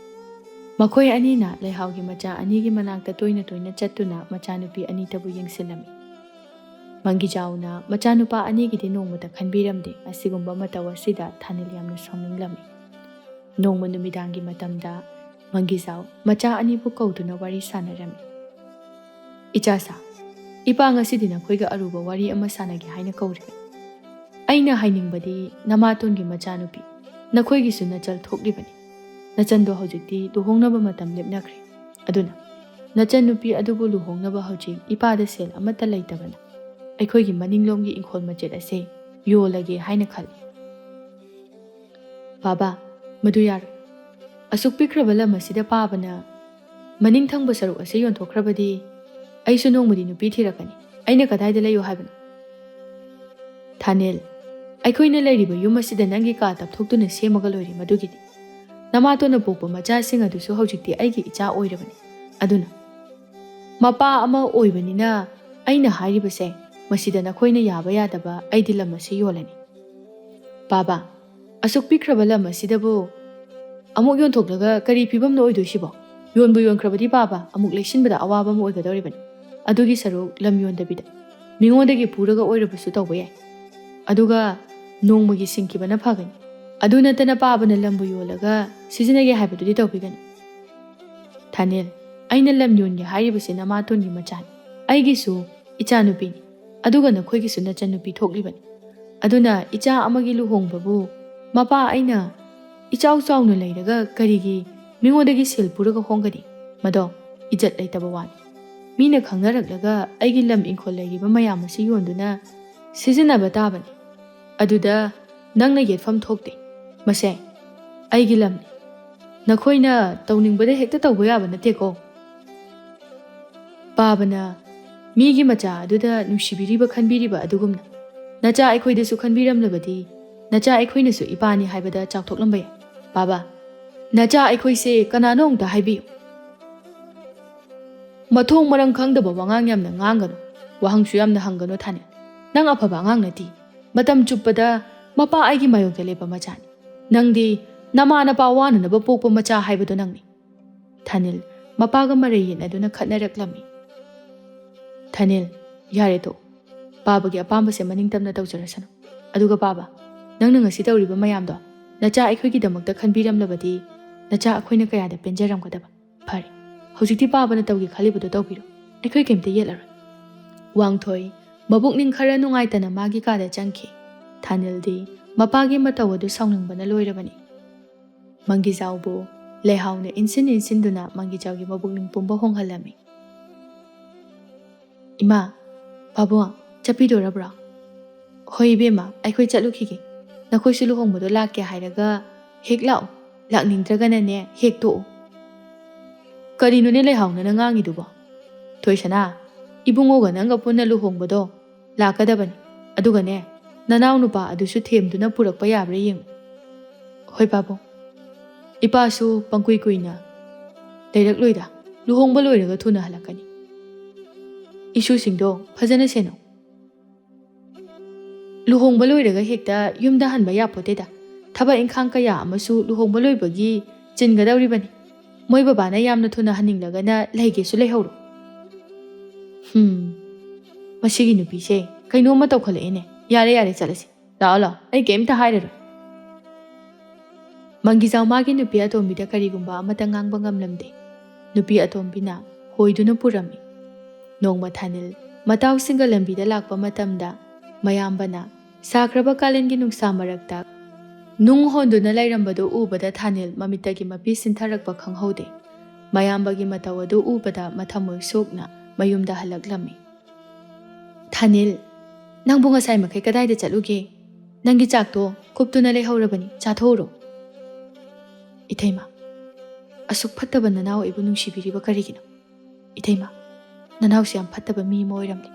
ꯃꯈꯣꯏ ꯑꯅꯤꯅ ꯂꯩꯍꯥꯎꯒꯤ ꯃꯆꯥ 2ꯒꯤ ꯃꯅꯥꯛꯇ ꯇꯣꯏꯅ ꯇꯣꯏꯅ ꯆꯠꯇꯨꯅ ꯃꯆꯥꯅꯨꯄꯤ 2ꯇꯕꯨ ꯌꯦꯡꯁꯤꯜꯂꯝꯃꯤ꯫ ꯃꯪꯒꯤꯖꯥꯎꯅ ꯃꯆꯥꯅꯨꯄꯥ 2ꯒꯤꯗꯤ ꯅꯣꯡꯃꯇ ꯈꯟꯕꯤꯔꯝꯗꯦ꯫ ꯑꯁꯤꯒꯨꯝꯕ ꯃꯇꯧ ꯑꯁꯤꯗ ꯊꯥꯅꯤꯜ ꯌꯥꯝꯅ ꯁꯥꯎꯅꯤꯡꯂꯝꯃꯤ꯫ ꯅꯣꯡꯃ ꯅꯨꯃꯤꯗꯥꯡꯒꯤ ꯃꯇꯝꯗ ꯃꯪꯒꯤꯖꯥꯎ ꯃꯆꯥ 2ꯕꯨ ꯀꯧꯗꯨꯅ ꯋꯥꯔꯤ ꯁꯥꯟꯅꯔꯝꯃꯤ꯫ ꯏꯆꯥꯁꯥ, ꯏꯄꯥ ꯉꯁꯤꯗꯤ ꯅꯈꯣꯏꯒ ꯑꯔꯨꯕ ꯋꯥꯔꯤ ꯑꯃ ꯁꯥꯟꯅꯒꯦ ꯍꯥꯏꯅ ꯀꯧꯔꯤꯕꯅꯤ꯫ ꯑꯩꯅ ꯍꯥꯏꯅꯤꯡꯕꯗꯤ ꯅꯃꯥꯇꯣꯟꯒꯤ ꯃꯆꯥꯅꯨꯄꯤ, ꯅꯈꯣꯏꯒꯤꯁꯨ ꯅꯆꯜ ꯊꯣꯛꯂꯤꯕꯅꯤ꯫ ꯅꯆꯟꯗꯣ ꯍꯧꯖꯤꯛꯇꯤ ꯂꯨꯍꯣꯡꯅꯕ ꯃꯇꯝ ꯂꯦꯞꯅꯈ꯭ꯔꯦ꯫ ꯑꯗꯨꯅ ꯅꯆꯟꯅꯨꯄꯤ ꯑꯗꯨꯕꯨ ꯂꯨꯍꯣꯡꯅꯕ ꯍꯧꯖꯤꯛ ꯏꯄꯥꯗ ꯁꯦꯜ ꯑꯃꯠꯇ ꯂꯩꯇꯕꯅ ꯑꯩꯈꯣꯏꯒꯤ ꯃꯅꯤꯡꯂꯣꯝꯒꯤ ꯏꯪꯈꯣꯜ ꯃꯆꯦꯠ ꯑꯁꯦ ꯌꯣꯜꯂꯒꯦ ꯍꯥꯏꯅ ꯈꯜꯂꯤ꯫ ꯕꯥꯕꯥ, ꯃꯗꯨ ꯌꯥꯔꯣꯏ꯫ ꯑꯁꯨꯛ ꯄꯤꯛꯈ꯭ꯔꯕ ꯂꯝ ꯑꯁꯤꯗ ꯄꯥꯕꯅ ꯃꯅꯤꯡ ꯊꯪꯕ ꯁꯔꯨꯛ ꯑꯁꯤ ꯌꯣꯟꯊꯣꯛꯈ꯭ꯔꯕꯗꯤ ꯑꯩꯁꯨ ꯅꯣꯡꯃꯗꯤ ꯅꯨꯄꯤ ꯊꯤꯔꯛꯀꯅꯤ꯫ ꯑꯩꯅ ꯀꯗꯥꯏꯗ ꯂꯩꯌꯨ ꯍꯥꯏꯕꯅꯣ? ꯊꯥꯅꯤꯜ, ꯑꯩꯈꯣꯏꯅ ꯂꯩꯔꯤꯕ ꯌꯨꯝ ꯑꯁꯤꯗ ꯅꯪꯒꯤ ꯀꯥ ꯇꯞꯊꯣꯛꯇꯨꯅ ꯁꯦꯝꯃꯒ ꯂꯣꯏꯔꯦ꯫ ꯃꯗꯨꯒꯤꯗꯤ ꯅꯃꯥꯇꯣꯟꯅ ꯄꯣꯛꯄ ꯃꯆꯥꯁꯤꯡ ꯑꯗꯨꯁꯨ ꯍꯧꯖꯤꯛꯇꯤ ꯑꯩꯒꯤ ꯏꯆꯥ ꯑꯣꯏꯔꯕꯅꯤ꯫ ꯑꯗꯨꯅ ꯃꯄꯥ ꯑꯃ ꯑꯣꯏꯕꯅꯤꯅ ꯑꯩꯅ ꯍꯥꯏꯔꯤꯕꯁꯦ ꯃꯁꯤꯗ ꯅꯈꯣꯏꯅ ꯌꯥꯕ ꯌꯥꯗꯕ ꯑꯩꯗꯤ ꯂꯝ ꯑꯁꯤ ꯌꯣꯜꯂꯅꯤ꯫ ꯕꯥꯕꯥ, ꯑꯁꯨꯛ ꯄꯤꯛꯈ꯭ꯔꯕ ꯂꯝ ꯑꯁꯤꯗꯕꯨ ꯑꯃꯨꯛ ꯌꯣꯟꯊꯣꯛꯂꯒ ꯀꯔꯤ ꯐꯤꯕꯝꯅꯣ ꯑꯣꯏꯗꯣꯏꯁꯤꯕꯣ? ꯌꯣꯟꯕꯨ ꯌꯣꯟꯈ꯭ꯔꯕꯗꯤ ꯕꯥꯕꯥ ꯑꯃꯨꯛ ꯂꯩꯁꯤꯟꯕꯗ ꯑꯋꯥꯕ ꯑꯃ ꯑꯣꯏꯒꯗꯧꯔꯤꯕꯅꯤ꯫ ꯑꯗꯨꯒꯤ ꯁꯔꯨꯛ ꯂꯝ ꯌꯣꯟꯗꯕꯤꯗ ꯃꯤꯉꯣꯟꯗꯒꯤ ꯄꯨꯔꯒ ꯑꯣꯏꯔꯕꯁꯨ ꯇꯧꯕ ꯌꯥꯏ꯫ ꯑꯗꯨꯒ ꯅꯣꯡꯃꯒꯤ ꯁꯤꯡꯈꯤꯕꯅ ꯐꯒꯅꯤ꯫ ꯑꯗꯨ ꯅꯠꯇꯅ ꯄꯥꯕꯅ ꯂꯝꯕꯨ ꯌꯣꯜꯂꯒ ꯁꯤꯖꯤꯟꯅꯒꯦ ꯍꯥꯏꯕꯗꯨꯗꯤ ꯇꯧꯕꯤꯒꯅꯨ꯫ ꯊꯥꯅꯤꯜ, ꯑꯩꯅ ꯂꯝ ꯌꯣꯟꯒꯦ ꯍꯥꯏꯔꯤꯕꯁꯤ ꯅꯃꯥꯇꯣꯟꯒꯤ ꯃꯆꯥꯅꯤ, ꯑꯩꯒꯤꯁꯨ ꯏꯆꯥꯅꯨꯄꯤꯅꯤ, ꯑꯗꯨꯒ ꯅꯈꯣꯏꯒꯤꯁꯨ ꯅꯆꯟꯅꯨꯄꯤ ꯊꯣꯛꯂꯤꯕꯅꯤ꯫ ꯑꯗꯨꯅ ꯏꯆꯥ ꯑꯃꯒꯤ ꯂꯨꯍꯣꯡꯕꯕꯨ ꯃꯄꯥ ꯑꯩꯅ ꯏꯆꯥꯎ ꯆꯥꯎꯅ ꯂꯩꯔꯒ ꯀꯔꯤꯒꯤ ꯃꯤꯉꯣꯟꯗꯒꯤ ꯁꯦꯜ ꯄꯨꯔꯒ ꯍꯣꯡꯒꯅꯤ? ꯃꯗꯣ ꯏꯖꯠ ꯂꯩꯇꯕ ꯋꯥꯅꯤ꯫ ꯃꯤꯅ ꯈꯪꯅꯔꯛꯂꯒ ꯑꯩꯒꯤ ꯂꯝ ꯏꯪꯈꯣꯜ ꯂꯩꯔꯤꯕ ꯃꯌꯥꯝ ꯑꯁꯤ ꯌꯣꯟꯗꯨꯅ ꯁꯤꯖꯤꯟꯅꯕ ꯇꯥꯕꯅꯤ꯫ ꯑꯗꯨꯗ ꯅꯪꯅ ꯌꯦꯠꯐꯝ ꯊꯣꯛꯇꯦ꯫ ꯃꯁꯦ ꯑꯩꯒꯤ ꯂꯝꯅꯤ꯫ ꯅꯈꯣꯏꯅ ꯇꯧꯅꯤꯡꯕꯗ ꯍꯦꯛꯇ ꯇꯧꯕ ꯌꯥꯕ ꯅꯠꯇꯦꯀꯣ꯫ ꯄꯥꯕꯅ ꯃꯤꯒꯤ ꯃꯆꯥ ꯑꯗꯨꯗ ꯅꯨꯡꯁꯤꯕꯤꯔꯤꯕ ꯈꯟꯕꯤꯔꯤꯕ ꯑꯗꯨꯒꯨꯝꯅ ꯅꯆꯥ ꯑꯩꯈꯣꯏꯗꯁꯨ ꯈꯟꯕꯤꯔꯝꯂꯕꯗꯤ ꯅꯆꯥ ꯑꯩꯈꯣꯏꯅꯁꯨ ꯏꯄꯥꯅꯤ ꯍꯥꯏꯕꯗ ꯆꯥꯎꯊꯣꯛꯂꯝꯕ ꯌꯥꯏ꯫ ꯕꯥꯕꯥ, ꯅꯆꯥ ꯑꯩꯈꯣꯏꯁꯦ ꯀꯅꯥꯅꯣ ꯑꯝꯇ ꯍꯥꯏꯕꯤꯌꯨ꯫ ꯃꯊꯣꯡ ꯃꯔꯝ ꯈꯪꯗꯕ ꯋꯥꯉꯥꯡ ꯌꯥꯝꯅ ꯉꯥꯡꯒꯅꯨ, ꯋꯥꯍꯪꯁꯨ ꯌꯥꯝꯅ ꯍꯪꯒꯅꯨ ꯊꯥꯅꯤꯜ꯫ ꯅꯪ ꯑꯐꯕ ꯑꯉꯥꯡ ꯅꯠꯇꯦ꯫ ꯃꯇꯝ ꯆꯨꯞꯄꯗ ꯃꯄꯥ ꯑꯩꯒꯤ ꯃꯥꯌꯣꯛꯇ ꯂꯦꯞꯄ ꯃꯆꯥꯅꯤ꯫ ꯅꯪꯗꯤ ꯅꯃꯥ ꯅꯄꯥ ꯋꯥꯅꯅꯕ ꯄꯣꯛꯄ ꯃꯆꯥ ꯍꯥꯏꯕꯗꯣ ꯅꯪꯅꯤ꯫ ꯊꯥꯅꯤꯜ ꯃꯄꯥꯒ ꯃꯔꯩ ꯌꯦꯠꯅꯗꯨꯅ ꯈꯠꯅꯔꯛꯂꯝꯃꯤ꯫ ꯊꯥꯅꯤꯜ, ꯌꯥꯔꯦ ꯇꯣꯛꯑꯣ꯫ ꯄꯥꯕꯒꯤ ꯑꯄꯥꯝꯕꯁꯦ ꯃꯅꯤꯡ ꯇꯝꯅ ꯇꯧꯖꯔꯁꯅꯨ꯫ ꯑꯗꯨꯒ ꯄꯥꯕ, ꯅꯪꯅ ꯉꯁꯤ ꯇꯧꯔꯤꯕ ꯃꯌꯥꯝꯗꯣ ꯅꯆꯥ ꯑꯩꯈꯣꯏꯒꯤꯗꯃꯛꯇ ꯈꯟꯕꯤꯔꯝꯂꯕꯗꯤ ꯅꯆꯥ ꯑꯩꯈꯣꯏꯅ ꯀꯌꯥꯗ ꯄꯦꯟꯖꯔꯝꯒꯗꯕ꯫ ꯐꯔꯦ, ꯍꯧꯖꯤꯛꯇꯤ ꯄꯥꯕꯅ ꯇꯧꯒꯦ ꯈꯜꯂꯤꯕꯗꯣ ꯇꯧꯕꯤꯔꯣ꯫ ꯑꯩꯈꯣꯏ ꯀꯩꯝꯇ ꯌꯦꯠꯂꯔꯣꯏ꯫ ꯋꯥꯡꯊꯣꯏ ꯃꯕꯨꯛꯅꯤꯡ ꯈꯔ ꯅꯨꯡꯉꯥꯏꯇꯅ ꯃꯥꯒꯤ ꯀꯥꯗ ꯆꯪꯈꯤ꯫ ꯊꯥꯅꯤꯜꯗꯤ ꯃꯄꯥꯒꯤ ꯃꯇꯧ ꯑꯗꯨ ꯁꯥꯎꯅꯤꯡꯕꯅ ꯂꯣꯏꯔꯕꯅꯤ꯫ ꯃꯪꯒꯤꯖꯥꯎꯕꯨ ꯂꯩꯍꯥꯎꯅ ꯏꯟꯁꯤꯟꯗꯨꯅ ꯃꯪꯒꯤꯖꯥꯎꯒꯤ ꯃꯕꯨꯛꯅꯤꯡ ꯄꯨꯝꯕ ꯍꯣꯡꯍꯜꯂꯝꯃꯤ꯫ ꯏꯃꯥ, ꯄꯥꯕꯨꯡ, ꯆꯠꯄꯤꯗꯣꯔꯕ꯭ꯔꯣ? ꯍꯣꯏ ꯏꯕꯦꯝꯃ, ꯑꯩꯈꯣꯏ ꯆꯠꯂꯨꯈꯤꯒꯦ꯫ ꯅꯈꯣꯏꯁꯨ ꯂꯨꯍꯣꯡꯕꯗꯣ ꯂꯥꯛꯀꯦ ꯍꯥꯏꯔꯒ ꯍꯦꯛ ꯂꯥꯛꯑꯣ, ꯂꯥꯛꯅꯤꯡꯗ꯭ꯔꯒꯅꯅꯦ ꯍꯦꯛ ꯇꯣꯛꯑꯣ꯫ ꯀꯔꯤꯅꯣꯅꯦ ꯂꯩꯍꯥꯎ ꯅꯪꯅ ꯉꯥꯡꯉꯤꯗꯨꯕꯣ? ꯊꯣꯏꯁꯅꯥ, ꯏꯕꯨꯡꯉꯣꯒ ꯅꯪꯒ ꯄꯨꯟꯅ ꯂꯨꯍꯣꯡꯕꯗꯣ ꯂꯥꯛꯀꯗꯕꯅꯤ꯫ ꯑꯗꯨꯒꯅꯦ ꯅꯅꯥꯎ ꯅꯨꯄꯥ ꯑꯗꯨꯁꯨ ꯊꯦꯝꯗꯨꯅ ꯄꯨꯔꯛꯄ ꯌꯥꯕ꯭ꯔꯥ ꯌꯦꯡꯉꯨ꯫ ꯍꯣꯏ ꯄꯥꯕꯨꯡ꯫ ꯏꯄꯥꯁꯨ ꯄꯪꯀꯨꯏ ꯀꯨꯏꯅ ꯂꯩꯔꯛꯂꯣꯏꯗ, ꯂꯨꯍꯣꯡꯕ ꯂꯣꯏꯔꯒ ꯊꯨꯅ ꯍꯜꯂꯛꯀꯅꯤ꯫ ꯏꯁꯨꯁꯤꯡꯗꯣ ꯐꯖꯅ ꯁꯦꯟꯅꯧ꯫ ꯂꯨꯍꯣꯡꯕ ꯂꯣꯏꯔꯒ ꯍꯦꯛꯇ ꯌꯨꯝꯗ ꯍꯟꯕ ꯌꯥꯄꯣꯠꯇꯦꯗ꯫ ꯊꯕꯛ ꯏꯪꯈꯥꯡ ꯀꯌా ꯑꯃꯁꯨ ꯂꯨꯍꯣꯡꯕ ꯂꯣꯏꯕꯒꯤ ꯆꯤꯟꯒꯗꯧꯔꯤꯕꯅꯤ꯫ ꯃꯣꯏ ꯕꯕꯥꯅ ꯌꯥꯝꯅ ꯊꯨꯅ ꯍꯟꯅꯤꯡꯂꯒꯅ ꯂꯩꯒꯦꯁꯨ ꯂꯩꯍꯧꯔꯣ꯫ ꯃꯁꯤꯒꯤ ꯅꯨꯄꯤꯁꯦ ꯀꯩꯅꯣꯝꯃ ꯇꯧꯈꯠꯂꯛꯑꯦꯅꯦ꯫ ꯌꯥꯔꯦ ꯆꯠꯂꯁꯤ꯫ ꯂꯥꯛꯑꯣ ꯂꯥꯛꯑꯣ ꯑꯩ ꯀꯩꯝꯇ ꯍꯥꯏꯔꯔꯣꯏ ꯃꯪꯒꯤꯖꯥꯎ ꯃꯥꯒꯤ ꯅꯨꯄꯤ ꯑꯇꯣꯝꯕꯤꯗ ꯀꯔꯤꯒꯨꯝꯕ ꯑꯃꯠꯇ ꯉꯥꯡꯕ ꯉꯝꯂꯝꯗꯦ ꯅꯨꯄꯤ ꯑꯇꯣꯝꯕꯤꯅ ꯍꯣꯏꯗꯨꯅ ꯄꯨꯔꯝꯃꯤ ꯅꯣꯡꯃ ꯊꯥꯅꯤꯜ ꯃꯇꯥꯎꯁꯤꯡꯒ ꯂꯝꯕꯤꯗ ꯂꯥꯛꯄ ꯃꯇꯝꯗ ꯃꯌꯥꯝꯕꯅ ꯁꯥꯈ꯭ꯔꯕ ꯀꯥꯂꯦꯟꯒꯤ ꯅꯨꯡꯁꯥ ꯃꯔꯛꯇ ꯅꯨꯡ ꯍꯣꯟꯗꯨꯅ ꯂꯩꯔꯝꯕꯗꯨ ꯎꯕꯗ ꯊꯥꯅꯤꯜ ꯃꯃꯤꯠꯇꯒꯤ ꯃꯄꯤ ꯁꯤꯟꯊꯔꯛꯄ ꯈꯪꯍꯧꯗꯦ ꯃꯌꯥꯝꯕꯒꯤ ꯃꯇꯧ ꯑꯗꯨ ꯎꯕꯗ ꯃꯊꯃꯣꯏ ꯁꯣꯛꯅ ꯃꯌꯨꯝꯗ ꯍꯜꯂꯛꯂꯝꯃꯤ ꯊꯥꯅꯤꯜ ꯅꯪꯕꯨ ꯉꯁꯥꯏ ꯃꯈꯩ ꯀꯗꯥꯏꯗ ꯆꯠꯂꯨꯒꯦ ꯅꯪꯒꯤ ꯆꯥꯛꯇꯣ ꯀꯨꯞꯇꯨꯅ ꯂꯩꯍꯧꯔꯕꯅꯤ ꯆꯥꯊꯣꯛꯎꯔꯣ ꯏꯊꯩꯃ ꯑꯁꯨꯛ ꯐꯠꯇꯕ ꯅꯅꯥꯎ ꯑꯩꯕꯨ ꯅꯨꯡꯁꯤꯕꯤꯔꯤꯕ ꯀꯔꯤꯒꯤꯅꯣ ꯏꯊꯩꯃ ꯅꯅꯥꯎꯁꯤ ꯌꯥꯝ ꯐꯠꯇꯕ ꯃꯤ ꯑꯃ ꯑꯣꯏꯔꯝꯂꯦ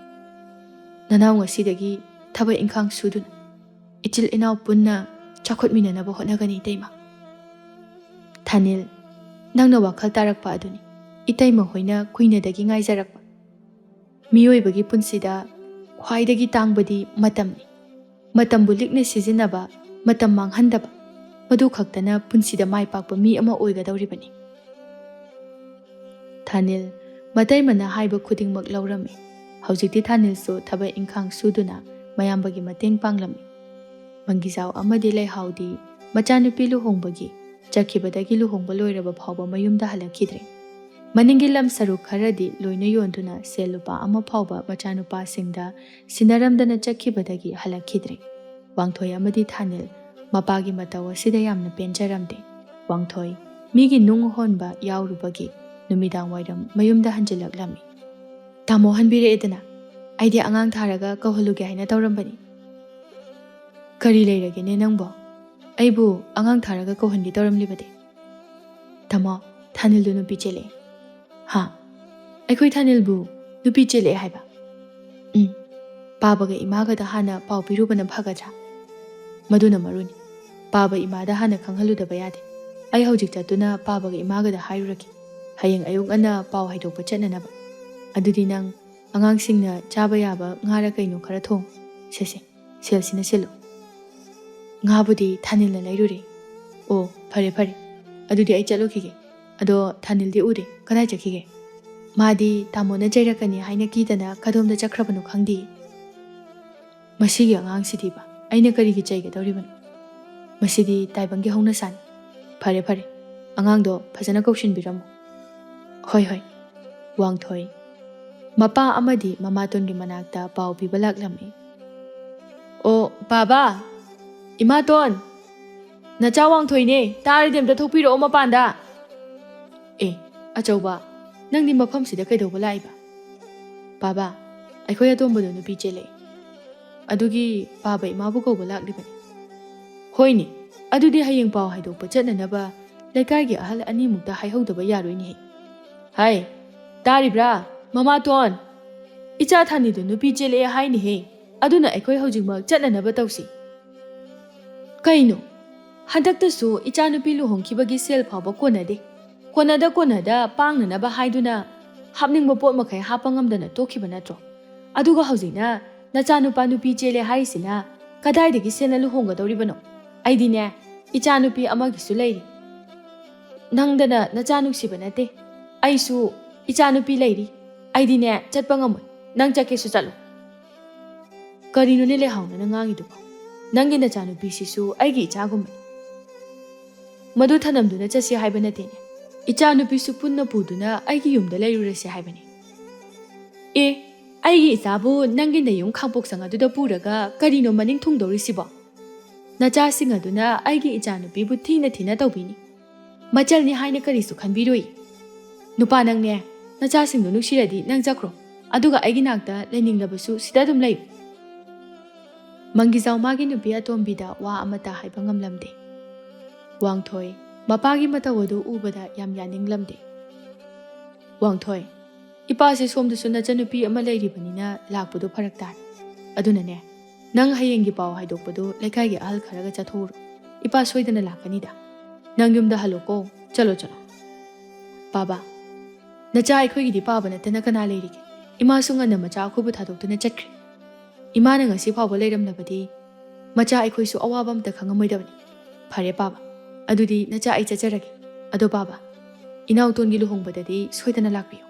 ꯅꯅꯥꯎ ꯉꯁꯤꯗꯒꯤ ꯊꯕꯛ ꯏꯪꯈꯥꯡ ꯁꯨꯗꯨꯅ ꯏꯆꯤꯜ ꯏꯅꯥꯎ ꯄꯨꯟꯅ ꯆꯥꯎꯈꯠꯃꯤꯟꯅꯅꯕ ꯍꯣꯠꯅꯒꯅꯤ ꯏꯇꯩꯃ ꯊꯥꯅꯤꯜ ꯅꯪꯅ ꯋꯥꯈꯜ ꯇꯥꯔꯛꯄ ꯑꯗꯨꯅꯤ ꯏꯇꯩꯃ ꯍꯣꯏꯅ ꯀꯨꯏꯅꯗꯒꯤ ꯉꯥꯏꯖꯔꯛꯄ ꯃꯤꯑꯣꯏꯕꯒꯤ ꯄꯨꯟꯁꯤꯗ ꯈ꯭ꯋꯥꯏꯗꯒꯤ ꯇꯥꯡꯕꯗꯤ ꯃꯇꯝꯅꯤ ꯃꯇꯝꯕꯨ ꯂꯤꯛꯅ ꯁꯤꯖꯤꯟꯅꯕ ꯃꯇꯝ ꯃꯥꯡꯍꯟꯗꯕ ꯃꯗꯨ ꯈꯛꯇꯅ ꯄꯨꯟꯁꯤꯗ ꯃꯥꯏ ꯄꯥꯛꯄ ꯃꯤ ꯑꯃ ꯑꯣꯏꯒꯗꯧꯔꯤꯕꯅꯤ ꯊꯥꯅꯤꯜ ꯃꯇꯩꯃꯅ ꯍꯥꯏꯕ ꯈꯨꯗꯤꯡꯃꯛ ꯂꯧꯔꯝꯃꯤ ꯍꯧꯖꯤꯛꯇꯤ ꯊꯥꯅꯤꯜꯁꯨ ꯊꯕꯛ ꯏꯪꯈꯥꯡ ꯁꯨꯗꯨꯅ ꯃꯌꯥꯝꯕꯒꯤ ꯃꯇꯦꯡ ꯄꯥꯡꯂꯝꯃꯤ ꯃꯪꯒꯤꯖꯥꯎ ꯑꯃꯗꯤ ꯂꯩꯍꯥꯎꯗꯤ ꯃꯆꯥꯅꯨꯄꯤ ꯂꯨꯍꯣꯡꯕꯒꯤ ꯆꯠꯈꯤꯕꯗꯒꯤ ꯂꯨꯍꯣꯡꯕ ꯂꯣꯏꯔꯕ ꯐꯥꯎꯕ ꯃꯌꯨꯝꯗ ꯍꯜꯂꯛꯈꯤꯗ꯭ꯔꯦ ꯃꯅꯤꯡꯒꯤ ꯂꯝ ꯁꯔꯨꯛ ꯈꯔꯗꯤ ꯂꯣꯏꯅ ꯌꯣꯟꯗꯨꯅ ꯁꯦꯜ ꯂꯨꯄꯥ ꯑꯃ ꯐꯥꯎꯕ ꯃꯆꯥꯅꯨꯄꯥꯁꯤꯡꯗ ꯁꯤꯟꯅꯔꯝꯗꯅ ꯆꯠꯈꯤꯕꯗꯒꯤ ꯍꯜꯂꯛꯈꯤꯗ꯭ꯔꯦ ꯋꯥꯡꯊꯣꯏ ꯑꯃꯗꯤ ꯊꯥꯅꯤꯜ ꯃꯄꯥꯒꯤ ꯃꯇꯧ ꯑꯁꯤꯗ ꯌꯥꯝꯅ ꯄꯦꯟꯖꯔꯝꯗꯦ ꯋꯥꯡꯊꯣꯏ ꯃꯤꯒꯤ ꯅꯨꯡ ꯍꯣꯟꯕ ꯌꯥꯎꯔꯨꯕꯒꯤ ꯅꯨꯃꯤꯗꯥꯡ ꯋꯥꯏꯔꯝ ꯃꯌꯨꯝꯗ ꯍꯟꯖꯤꯜꯂꯛꯂꯝꯃꯤ ꯇꯥꯃꯣ ꯍꯟꯕꯤꯔꯛꯑꯦꯗꯅ ꯑꯩꯗꯤ ꯑꯉꯥꯡ ꯊꯥꯔꯒ ꯀꯧꯍꯜꯂꯨꯒꯦ ꯍꯥꯏꯅ ꯇꯧꯔꯝꯕꯅꯤ ꯀꯔꯤ ꯂꯩꯔꯒꯦꯅꯦ ꯅꯪꯕꯣ ꯑꯩꯕꯨ ꯑꯉꯥꯡ ꯊꯥꯔꯒ ꯀꯧꯍꯟꯒꯦ ꯇꯧꯔꯝꯂꯤꯕꯗꯤ ꯇꯥꯃꯣ ꯊꯥꯅꯤꯜꯗꯨ ꯅꯨꯄꯤ ꯆꯦꯜꯂꯛꯑꯦ ꯍꯥ ꯑꯩꯈꯣꯏ ꯊꯥꯅꯤꯜꯕꯨ ꯅꯨꯄꯤ ꯆꯦꯜꯂꯛꯑꯦ ꯍꯥꯏꯕ ꯄꯥꯕꯒ ꯏꯃꯥꯒꯗ ꯍꯥꯟꯅ ꯄꯥꯎ ꯄꯤꯔꯨꯕꯅ ꯐꯒꯗ꯭ꯔꯥ ꯃꯗꯨꯅ ꯃꯔꯨꯅꯤ ꯄꯥꯕ ꯏꯃꯥꯗ ꯍꯥꯟꯅ ꯈꯪꯍꯜꯂꯨꯗꯕ ꯌꯥꯗꯦ ꯑꯩ ꯍꯧꯖꯤꯛ ꯆꯠꯇꯨꯅ ꯄꯥꯕꯒ ꯏꯃꯥꯒꯗ ꯍꯥꯏꯔꯨꯔꯒꯦ ꯍꯌꯦꯡ ꯑꯌꯨꯛ ꯉꯟꯅ ꯄꯥꯎ ꯍꯥꯏꯗꯣꯛꯄ ꯆꯠꯅꯅꯕ ꯑꯗꯨꯗꯤ ꯅꯪ ꯑꯉꯥꯡꯁꯤꯡꯅ ꯆꯥꯕ ꯌꯥꯕ ꯉꯥꯔ ꯀꯩꯅꯣ ꯈꯔ ꯊꯣꯡ ꯁꯦꯁꯦ ꯁꯦꯜꯁꯤꯅ ꯁꯤꯜꯂꯨ ꯉꯥꯕꯨꯗꯤ ꯊꯥꯅꯤꯜꯅ ꯂꯩꯔꯨꯔꯦ ꯑꯣ ꯐꯔꯦ ꯐꯔꯦ ꯑꯗꯨꯗꯤ ꯑꯩ ꯆꯠꯂꯨꯈꯤꯒꯦ ꯑꯗꯣ ꯊꯥꯅꯤꯜꯗꯤ ꯎꯗꯦ ꯀꯗꯥꯏ ꯆꯠꯈꯤꯒꯦ ꯃꯥꯗꯤ ꯇꯥꯃꯣꯅ ꯆꯩꯔꯛꯀꯅꯤ ꯍꯥꯏꯅ ꯀꯤꯗꯅ ꯀꯗꯣꯝꯗ ꯆꯠꯈ꯭ꯔꯕꯅꯣ ꯈꯪꯗꯦ ꯃꯁꯤꯒꯤ ꯑꯉꯥꯡꯁꯤꯗꯤꯕ ꯑꯩꯅ ꯀꯔꯤꯒꯤ ꯆꯩꯒꯗꯧꯔꯤꯕꯅꯣ ꯃꯁꯤꯗꯤ ꯇꯥꯏꯕꯪꯒꯤ ꯍꯧꯅꯁꯥꯅꯤ ꯐꯔꯦ ꯐꯔꯦ ꯑꯉꯥꯡꯗꯣ ꯐꯖꯅ ꯀꯧꯁꯤꯟꯕꯤꯔꯝꯃꯨ ꯍꯣꯏ ꯍꯣꯏ ꯋꯥꯡꯊꯣꯏ ꯃꯄꯥ ꯑꯃꯗꯤ ꯃꯃꯥꯇꯣꯟꯒꯤ ꯃꯅꯥꯛꯇ ꯄꯥꯎ ꯄꯤꯕ ꯂꯥꯛꯂꯝꯃꯤ ꯑꯣ ꯕꯥꯕꯥ ꯏꯃꯥꯇꯣꯟ ꯅꯆꯥ ꯋꯥꯡꯊꯣꯏꯅꯦ ꯇꯥꯔꯗꯤ ꯑꯝꯇ ꯊꯣꯛꯄꯤꯔꯛꯑꯣ ꯃꯄꯥꯟꯗ ꯑꯦ ꯑꯆꯧꯕ ꯅꯪꯗꯤ ꯃꯐꯝꯁꯤꯗ ꯀꯩꯗꯧꯕ ꯂꯥꯛꯏꯕ ꯕꯥꯕꯥ ꯑꯩꯈꯣꯏ ꯑꯇꯣꯝꯕꯗꯣ ꯅꯨꯄꯤ ꯆꯦꯜꯂꯛꯑꯦ ꯑꯗꯨꯒꯤ ꯄꯥꯕ ꯏꯃꯥꯕꯨ ꯀꯧꯕ ꯂꯥꯛꯂꯤꯕꯅꯤ ꯍꯣꯏꯅꯦ ꯑꯗꯨꯗꯤ ꯍꯌꯦꯡ ꯄꯥꯎ ꯍꯥꯏꯗꯣꯛꯄ ꯆꯠꯅꯅꯕ ꯂꯩꯀꯥꯏꯒꯤ ꯑꯍꯜ ꯑꯅꯤꯃꯨꯛꯇ ꯍꯥꯏꯍꯧꯗꯕ ꯌꯥꯔꯣꯏꯅꯦꯍꯦ ꯍꯥꯏ ꯇꯥꯔꯤꯕ꯭ꯔꯥ ꯃꯃꯥꯇꯣꯟ ꯏꯆꯥ ꯊꯥꯅꯤꯗꯨ ꯅꯨꯄꯤ ꯆꯦꯜꯂꯛꯑꯦ ꯍꯥꯏꯅꯤꯍꯦ ꯑꯗꯨꯅ ꯑꯩꯈꯣꯏ ꯍꯧꯖꯤꯛꯃꯛ ꯆꯠꯅꯅꯕ ꯇꯧꯁꯤ ꯀꯩꯅꯣ ꯍꯟꯗꯛꯇꯁꯨ ꯏꯆꯥ ꯅꯨꯄꯤ ꯂꯨꯍꯣꯡꯈꯤꯕꯒꯤ ꯁꯦල් ꯐꯥꯎꯕ ꯀꯣꯟꯅꯗꯦ ꯀꯣꯟꯅꯗ ꯄꯥꯡꯅꯅꯕ ꯍꯥꯏꯗꯨꯅ ꯍꯥꯞꯅꯤꯡꯕ ꯄꯣꯠ ꯃꯈꯩ ꯍꯥꯞꯄ ꯉꯝꯗꯅ ꯇꯣꯛꯈꯤꯕ ꯅꯠꯇ꯭ꯔꯣ ꯑꯗꯨꯒ ꯍꯧꯖꯤꯛꯅ ꯅꯆꯥꯅꯨꯄꯥ ꯅꯨꯄꯤ ꯆꯦꯜꯂꯦ ꯍꯥꯏꯔꯤꯁꯤꯅ ꯀꯗꯥꯏꯗꯒꯤ ꯁꯦꯜꯅ ꯂꯨꯍꯣꯡꯒꯗꯧꯔꯤꯕꯅꯣ ꯑꯩꯗꯤꯅꯦ ꯏꯆꯥ ꯅꯨꯄꯤ ꯑꯃꯒꯤꯁꯨ ꯂꯩꯔꯤ ꯅꯪꯗꯅ ꯅꯆꯥ ꯅꯨꯡꯁꯤꯕ ꯅꯠꯇꯦ ꯑꯩꯁꯨ ꯏꯆꯥ ꯅꯨꯄꯤ ꯂꯩꯔꯤ ꯑꯩꯗꯤꯅꯦ ꯆꯠꯄ ꯉꯝꯃꯣꯏ ꯅꯪ ꯆꯠꯀꯦꯁꯨ ꯆꯠꯂꯣ ꯀꯔꯤꯅꯣꯅꯦ ꯂꯩꯍꯥꯎꯅꯅ ꯉꯥꯡꯉꯤꯗꯨꯕꯣ ꯅꯪꯒꯤ ꯅꯆꯥꯅꯨꯄꯤꯁꯤꯁꯨ ꯑꯩꯒꯤ ꯏꯆꯥꯒꯨꯝꯕꯅꯤ ꯃꯗꯨ ꯊꯅꯝꯗꯨꯅ ꯆꯠꯁꯤ ꯍꯥꯏꯕ ꯅꯠꯇꯦꯅꯦ ꯏꯆꯥꯅꯨꯄꯤꯁꯨ ꯄꯨꯟꯅ ꯄꯨꯗꯨꯅ ꯑꯩꯒꯤ ꯌꯨꯝꯗ ꯂꯩꯔꯨꯔꯁꯤ ꯍꯥꯏꯕꯅꯤ ꯑꯦ ꯑꯩꯒꯤ ꯏꯆꯥꯕꯨ ꯅꯪꯒꯤ ꯅꯌꯨꯝ ꯈꯥꯡꯄꯣꯛꯁꯪ ꯑꯗꯨꯗ ꯄꯨꯔꯒ ꯀꯔꯤꯅꯣ ꯃꯅꯤꯡ ꯊꯨꯡꯗꯧꯔꯤꯁꯤꯕꯣ ꯅꯆꯥꯁꯤꯡ ꯑꯗꯨꯅ ꯑꯩꯒꯤ ꯏꯆꯥꯅꯨꯄꯤꯕꯨ ꯊꯤꯅ ꯇꯧꯕꯤꯅꯤ ꯃꯆꯜꯅꯤ ꯍꯥꯏꯅ ꯀꯔꯤꯁꯨ ꯈꯟꯕꯤꯔꯣꯏ ꯅꯨꯄꯥ ꯅꯪꯅꯦ ꯅꯆꯥꯁꯤꯡꯗꯨ ꯅꯨꯡꯁꯤꯔꯗꯤ ꯅꯪ ꯆꯠꯈ꯭ꯔꯣ ꯑꯗꯨꯒ ꯑꯩꯒꯤ ꯅꯥꯛꯇ ꯂꯩꯅꯤꯡꯂꯕꯁꯨ ꯁꯤꯗ ꯑꯗꯨꯝ ꯂꯩꯌꯨ ꯃꯪꯒꯤꯖꯥꯎ ꯃꯥꯒꯤ ꯅꯨꯄꯤ ꯑꯇꯣꯝꯕꯤꯗ ꯋꯥ ꯑꯃꯠꯇ ꯍꯥꯏꯕ ꯉꯝꯂꯝꯗꯦ ꯋꯥꯡꯊꯣꯏ ꯃꯄꯥꯒꯤ ꯃꯇꯧ ꯑꯗꯨ ꯎꯕꯗ ꯌꯥꯝ ꯌꯥꯅꯤꯡꯂꯝꯗꯦ ꯋꯥꯡꯊꯣꯏ ꯏꯄꯥꯁꯦ ꯁꯣꯝꯗꯁꯨ ꯅꯆꯟꯅꯨꯄꯤ ꯑꯃ ꯂꯩꯔꯤꯕꯅꯤꯅ ꯂꯥꯛꯄꯗꯣ ꯐꯔꯛ ꯇꯥꯔꯦ ꯑꯗꯨꯅꯅꯦ ꯅꯪ ꯍꯌꯦꯡꯒꯤ ꯄꯥꯎ ꯍꯥꯏꯗꯣꯛꯄꯗꯨ ꯂꯩꯀꯥꯏꯒꯤ ꯑꯍꯜ ꯈꯔꯒ ꯆꯠꯊꯣꯛꯎꯔꯣ ꯏꯄꯥ ꯁꯣꯏꯗꯅ ꯂꯥꯛꯀꯅꯤꯗ ꯅꯪ ꯌꯨꯝꯗ ꯍꯜꯂꯣꯀꯣ ꯆꯠꯂꯣ ꯕꯥꯕꯥ ꯅꯆꯥ ꯑꯩꯈꯣꯏꯒꯤꯗꯤ ꯄꯥꯕ ꯅꯠꯇꯅ ꯀꯅꯥ ꯂꯩꯔꯤꯒꯦ ꯏꯃꯥꯁꯨ ꯉꯟꯅ ꯃꯆꯥ ꯑꯩꯈꯣꯏꯕꯨ ꯊꯥꯗꯣꯛꯇꯨꯅ ꯆꯠꯈ꯭ꯔꯦ ꯏꯃꯥꯅ ꯉꯁꯤ ꯐꯥꯎꯕ ꯂꯩꯔꯝꯂꯕꯗꯤ ꯃꯆꯥ ꯑꯩꯈꯣꯏꯁꯨ ꯑꯋꯥꯕ ꯑꯝꯇ ꯈꯪꯉꯝꯃꯣꯏꯗꯕꯅꯤ ꯐꯔꯦ ꯄꯥꯕ ꯑꯗꯨꯗꯤ ꯅꯆꯥ ꯑꯩ ꯆꯠꯆꯔꯒꯦ ꯑꯗꯣ ꯄꯥꯕ ꯏꯅꯥꯎꯇꯣꯟꯒꯤ ꯂꯨꯍꯣꯡꯕꯗꯗꯤ ꯁꯣꯏꯗꯅ ꯂꯥꯛꯄꯤꯌꯨ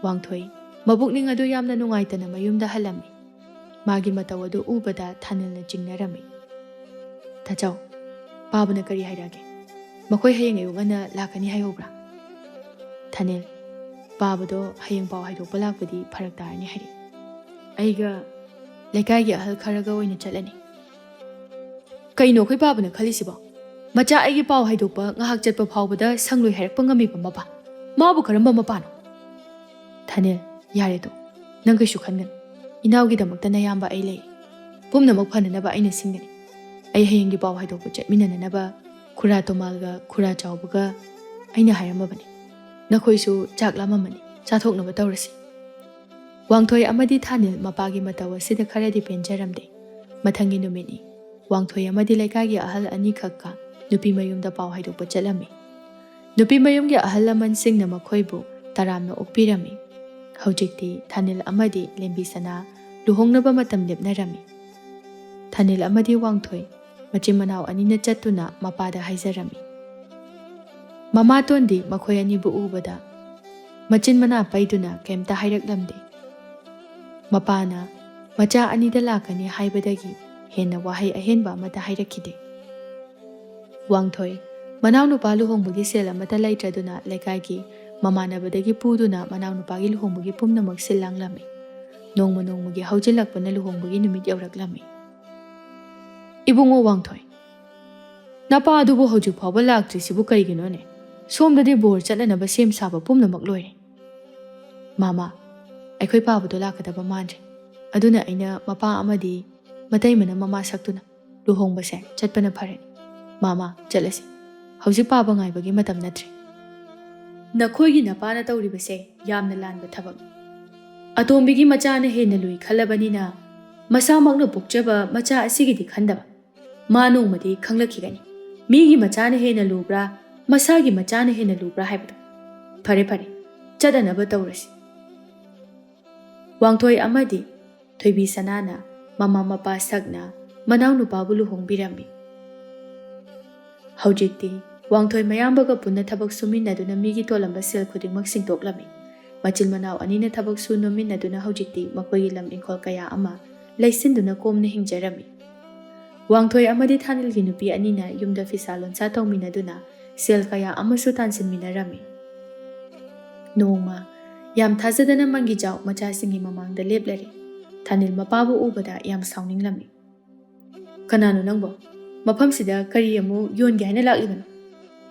ꯋꯥꯡꯊꯣꯏ ꯃꯕꯨꯛꯅꯤꯡ ꯑꯗꯨ ꯌꯥꯝꯅ ꯅꯨꯡꯉꯥꯏꯇꯅ ꯃꯌꯨꯝꯗ ꯍꯜꯂꯝꯃꯤ ꯃꯥꯒꯤ ꯃꯇꯧ ꯑꯗꯨ ꯎꯕꯗ ꯊꯥꯅꯤꯜꯅ ꯆꯤꯡꯅꯔꯝꯃꯤ꯫ ꯇꯥꯆꯧ, ꯄꯥꯕꯅ ꯀꯔꯤ ꯍꯥꯏꯔꯛꯑꯒꯦ? ꯃꯈꯣꯏ ꯍꯌꯦꯡ ꯑꯌꯨꯛ ꯉꯟꯅ ꯂꯥꯛꯀꯅꯤ ꯍꯥꯏꯍꯧꯕ꯭ꯔꯥ? ꯊꯥꯅꯤꯜ, ꯄꯥꯕꯗꯣ ꯍꯌꯦꯡ ꯄꯥꯎ ꯍꯥꯏꯗꯣꯛꯄ ꯂꯥꯛꯄꯗꯤ ꯐꯔꯛ ꯇꯥꯔꯅꯤ ꯍꯥꯏꯔꯛꯏ꯫ ꯑꯩꯒ ꯂꯩꯀꯥꯏꯒꯤ ꯑꯍꯜ ꯈꯔꯒ ꯑꯣꯏꯅ ꯆꯠꯂꯅꯤ꯫ ꯀꯩꯅꯣ ꯑꯩꯈꯣꯏ ꯄꯥꯕꯅ ꯈꯜꯂꯤꯁꯤꯕꯣ? ꯃꯆꯥ ꯑꯩꯒꯤ ꯄꯥꯎ ꯍꯥꯏꯗꯣꯛꯄ ꯉꯥꯏꯍꯥꯛ ꯆꯠꯄ ꯐꯥꯎꯕꯗ ꯁꯪꯂꯣꯏ ꯍꯥꯏꯔꯛꯄ ꯉꯝꯃꯤꯕ ꯃꯄꯥ, ꯃꯥꯕꯨ ꯀꯔꯝꯕ ꯃꯄꯥꯅꯣ? ꯊꯥꯅꯤꯜ, ꯌꯥꯔꯦꯗꯣ, ꯅꯪ ꯀꯩꯁꯨ ꯈꯟꯒꯅꯨ꯫ ꯏꯅꯥꯎꯒꯤꯗꯃꯛꯇ ꯅꯌꯥꯝꯕ ꯑꯩ ꯂꯩ꯫ ꯄꯨꯝꯅꯃꯛ ꯐꯅꯅꯕ ꯑꯩꯅ ꯁꯤꯟꯒꯅꯤ꯫ ꯑꯩ ꯍꯌꯦꯡꯒꯤ ꯄꯥꯎ ꯍꯥꯏꯗꯣꯛꯄ ꯆꯠꯃꯤꯟꯅꯅꯕ ꯈꯨꯔꯥ ꯇꯣꯃꯥꯜꯒ ꯈꯨꯔꯥ ꯆꯥꯎꯕꯒ ꯑꯩꯅ ꯍꯥꯏꯔꯝꯃꯕꯅꯤ꯫ ꯅꯈꯣꯏꯁꯨ ꯆꯥꯛ ꯂꯥꯝꯃꯝꯃꯅꯤ, ꯆꯥꯊꯣꯛꯅꯕ ꯇꯧꯔꯁꯤ꯫ ꯋꯥꯡꯊꯣꯏ ꯑꯃꯗꯤ ꯊꯥꯅꯤꯜ ꯃꯄꯥꯒꯤ ꯃꯇꯧ ꯑꯁꯤꯗ ꯈꯔꯗꯤ ꯄꯦꯟꯖꯔꯝꯗꯦ꯫ ꯃꯊꯪꯒꯤ ꯅꯨꯃꯤꯠꯅꯤ꯫ ꯋꯥꯡꯊꯣꯏ ꯑꯃꯗꯤ ꯂꯩꯀꯥꯏꯒꯤ ꯑꯍꯜ ꯑꯅꯤꯈꯛꯀ ꯅꯨꯄꯤ ꯃꯌꯨꯝꯗ ꯄꯥꯎ ꯍꯥꯏꯗꯣꯛꯄ ꯆꯠꯂꯝꯃꯤ꯫ ꯅꯨꯄꯤ ꯃꯌꯨꯝꯒꯤ ꯑꯍꯜ ꯂꯃꯟꯁꯤꯡꯅ ꯃꯈꯣꯏꯕꯨ ꯇꯔꯥꯝꯅ ꯑꯣꯛꯄꯤꯔꯝꯃꯤ꯫ ꯍꯧꯖꯤꯛꯇꯤ ꯊꯥꯅꯤꯜ ꯑꯃꯗꯤ ꯂꯦꯝꯕꯤ ꯁꯅꯥ ꯂꯨꯍꯣꯡꯅꯕ ꯃꯇꯝ ꯂꯦꯞꯅꯔꯝꯃꯤ꯫ ꯊꯥꯅꯤꯜ ꯑꯃꯗꯤ ꯋꯥꯡꯊꯣꯏ ꯃꯆꯤꯟ ꯃꯅꯥꯎ ꯑꯅꯤꯅ ꯆꯠꯇꯨꯅ ꯃꯄꯥꯗ ꯍꯥꯏꯖꯔꯝꯃꯤ꯫ ꯃꯃꯥꯇꯣꯟꯗꯤ ꯃꯈꯣꯏ ꯑꯅꯤꯕꯨ ꯎꯕꯗ ꯃꯆꯤꯟ ꯃꯅꯥ ꯄꯩꯗꯨꯅ ꯀꯩꯝꯇ ꯍꯥꯏꯔꯛꯂꯝꯗꯦ꯫ ꯃꯄꯥꯅ ꯃꯆꯥ ꯑꯅꯤꯗ ꯂꯥꯛꯀꯅꯤ ꯍꯥꯏꯕꯗꯒꯤ ꯍꯦꯟꯅ ꯋꯥꯍꯩ ꯑꯍꯦꯟꯕ ꯑꯃꯠꯇ ꯍꯥꯏꯔꯛꯈꯤꯗꯦ꯫ ꯋꯥꯡꯊꯣꯏ ꯃꯅꯥꯎꯅꯨꯄꯥ ꯂꯨꯍꯣꯡꯕꯒꯤ ꯁꯦꯜ ꯑꯃꯠꯇ ꯂꯩꯇ꯭ꯔꯗꯨꯅ ꯂꯩꯀꯥꯏꯒꯤ ꯃꯃꯥꯟꯅꯕꯗꯒꯤ ꯄꯨꯗꯨꯅ ꯃꯅꯥꯎꯅꯨꯄꯥꯒꯤ ꯂꯨꯍꯣꯡꯕꯒꯤ ꯄꯨꯝꯅꯃꯛ ꯁꯤꯜ ꯂꯥꯡꯂꯝꯃꯤ꯫ ꯅꯣꯡꯃ ꯅꯣꯡꯃꯒꯤ ꯍꯧꯖꯤꯜꯂꯛꯄꯅ ꯂꯨꯍꯣꯡꯕꯒꯤ ꯅꯨꯃꯤꯠ ꯌꯧꯔꯛꯂꯝꯃꯤ꯫ ꯏꯕꯨꯡꯉꯣ ꯋꯥꯡꯊꯣꯏ, ꯅꯄꯥ ꯑꯗꯨꯕꯨ ꯍꯧꯖꯤꯛ ꯐꯥꯎꯕ ꯂꯥꯛꯇ꯭ꯔꯤꯁꯤꯕꯨ ꯀꯔꯤꯒꯤꯅꯣꯅꯦ? ꯁꯣꯝꯗꯗꯤ ꯕꯣꯔ ꯆꯠꯅꯅꯕ ꯁꯦꯝ ꯁꯥꯕ ꯄꯨꯝꯅꯃꯛ ꯂꯣꯏꯔꯦ꯫ ꯃꯥꯃꯥ, ꯑꯩꯈꯣꯏ ꯄꯥꯕꯗꯣ ꯂꯥꯛꯀꯗꯕ ꯃꯥꯟꯗ꯭ꯔꯦ꯫ ꯑꯗꯨꯅ ꯑꯩꯅ ꯃꯄꯥ ꯑꯃꯗꯤ ꯃꯇꯩꯃꯅ ꯃꯃꯥ ꯁꯛꯇꯨꯅ ꯂꯨꯍꯣꯡꯕꯁꯦ ꯆꯠꯄꯅ ꯐꯔꯅꯤ꯫ ꯃꯥꯃꯥ, ꯆꯠꯂꯁꯤ꯫ ꯍꯧꯖꯤꯛ ꯄꯥꯕ ꯉꯥꯏꯕꯒꯤ ꯃꯇꯝ ꯅꯠꯇ꯭ꯔꯦ꯫ ꯅꯈꯣꯏꯒꯤ ꯅꯄꯥꯅ ꯇꯧꯔꯤꯕꯁꯦ ꯌꯥꯝꯅ ꯂꯥꯟꯕ ꯊꯕꯛꯅꯤ꯫ ꯑꯇꯣꯝꯕꯤꯒꯤ ꯃꯆꯥꯅ ꯍꯦꯟꯅ ꯂꯨꯏ ꯈꯜꯂꯕꯅꯤꯅ ꯃꯁꯥꯃꯛꯅ ꯄꯣꯛꯆꯕ ꯃꯆꯥ ꯑꯁꯤꯒꯤꯗꯤ ꯈꯟꯗꯕ꯫ ꯃꯥ ꯅꯣꯡꯃꯗꯤ ꯈꯪꯂꯛꯈꯤꯒꯅꯤ ꯃꯤꯒꯤ ꯃꯆꯥꯅ ꯍꯦꯟꯅ ꯂꯨꯕ꯭ꯔꯥ ꯃꯁꯥꯒꯤ ꯃꯆꯥꯅ ꯍꯦꯟꯅ ꯂꯨꯕ꯭ꯔꯥ ꯍꯥꯏꯕꯗꯣ꯫ ꯐꯔꯦ ꯐꯔꯦ, ꯆꯠꯅꯅꯕ ꯇꯧꯔꯁꯤ꯫ ꯋꯥꯡꯊꯣꯏ ꯑꯃꯗꯤ ꯊꯣꯏꯕꯤ ꯁꯅꯥꯅ ꯃꯃꯥ ꯃꯄꯥ ꯁꯛꯅ ꯃꯅꯥꯎꯅꯨꯄꯥꯕꯨ ꯂꯨꯍꯣꯡꯕꯤꯔꯝꯃꯤ꯫ ꯍꯧꯖꯤꯛꯇꯤ ꯋꯥꯡꯊꯣꯏ ꯃꯌꯥꯝꯕꯒ ꯄꯨꯟꯅ ꯊꯕꯛ ꯁꯨꯃꯤꯟꯅꯗꯨꯅ ꯃꯤꯒꯤ ꯇꯣꯜꯂꯝꯕ ꯁꯦꯜ ꯈꯨꯗꯤꯡꯃꯛ ꯁꯤꯡꯗꯣꯛꯂꯝꯃꯤ꯫ ꯃꯆꯤꯟ ꯃꯅꯥꯎ ꯑꯅꯤꯅ ꯊꯕꯛ ꯁꯨ ꯅꯣꯝꯃꯤꯟꯅꯗꯨꯅ ꯍꯧꯖꯤꯛꯇꯤ ꯃꯈꯣꯏꯒꯤ ꯂꯝ ꯏꯪꯈꯣꯜ ꯀꯌꯥ ꯑꯃ ꯂꯩꯁꯤꯟꯗꯨꯅ ꯀꯣꯝꯅ ꯍꯤꯡꯖꯔꯝꯃꯤ꯫ ꯋꯥꯡꯊꯣꯏ ꯑꯃꯗꯤ ꯊꯥꯅꯤꯜꯒꯤ ꯅꯨꯄꯤ ꯑꯅꯤꯅ ꯌꯨꯝꯗ ꯐꯤꯁꯥ ꯂꯣꯟꯁꯥ ꯇꯧꯃꯤꯟꯅꯗꯨꯅ ꯁꯦꯜ ꯀꯌꯥ ꯑꯃꯁꯨ ꯇꯥꯟꯁꯤꯟꯃꯤꯟꯅꯔꯝꯃꯤ꯫ ꯅꯣꯡꯃ ꯌꯥꯝ ꯊꯥꯖꯗꯅ ꯃꯪꯒꯤꯖꯥꯎ ꯃꯆꯥꯁꯤꯡꯒꯤ ꯃꯃꯥꯡꯗ ꯂꯦꯞꯂꯔꯦ꯫ ꯊꯥꯅꯤꯜ ꯃꯄꯥꯕꯨ ꯎꯕꯗ ꯌꯥꯝ ꯁꯥꯎꯅꯤꯡꯂꯝꯃꯤ꯫ ꯀꯅꯥꯅꯣ ꯅꯪꯕꯣ? ꯃꯐꯝꯁꯤꯗ ꯀꯔꯤ ꯑꯃꯨꯛ ꯌꯣꯟꯒꯦ ꯍꯥꯏꯅ ꯂꯥꯛꯂꯤꯕꯅꯣ?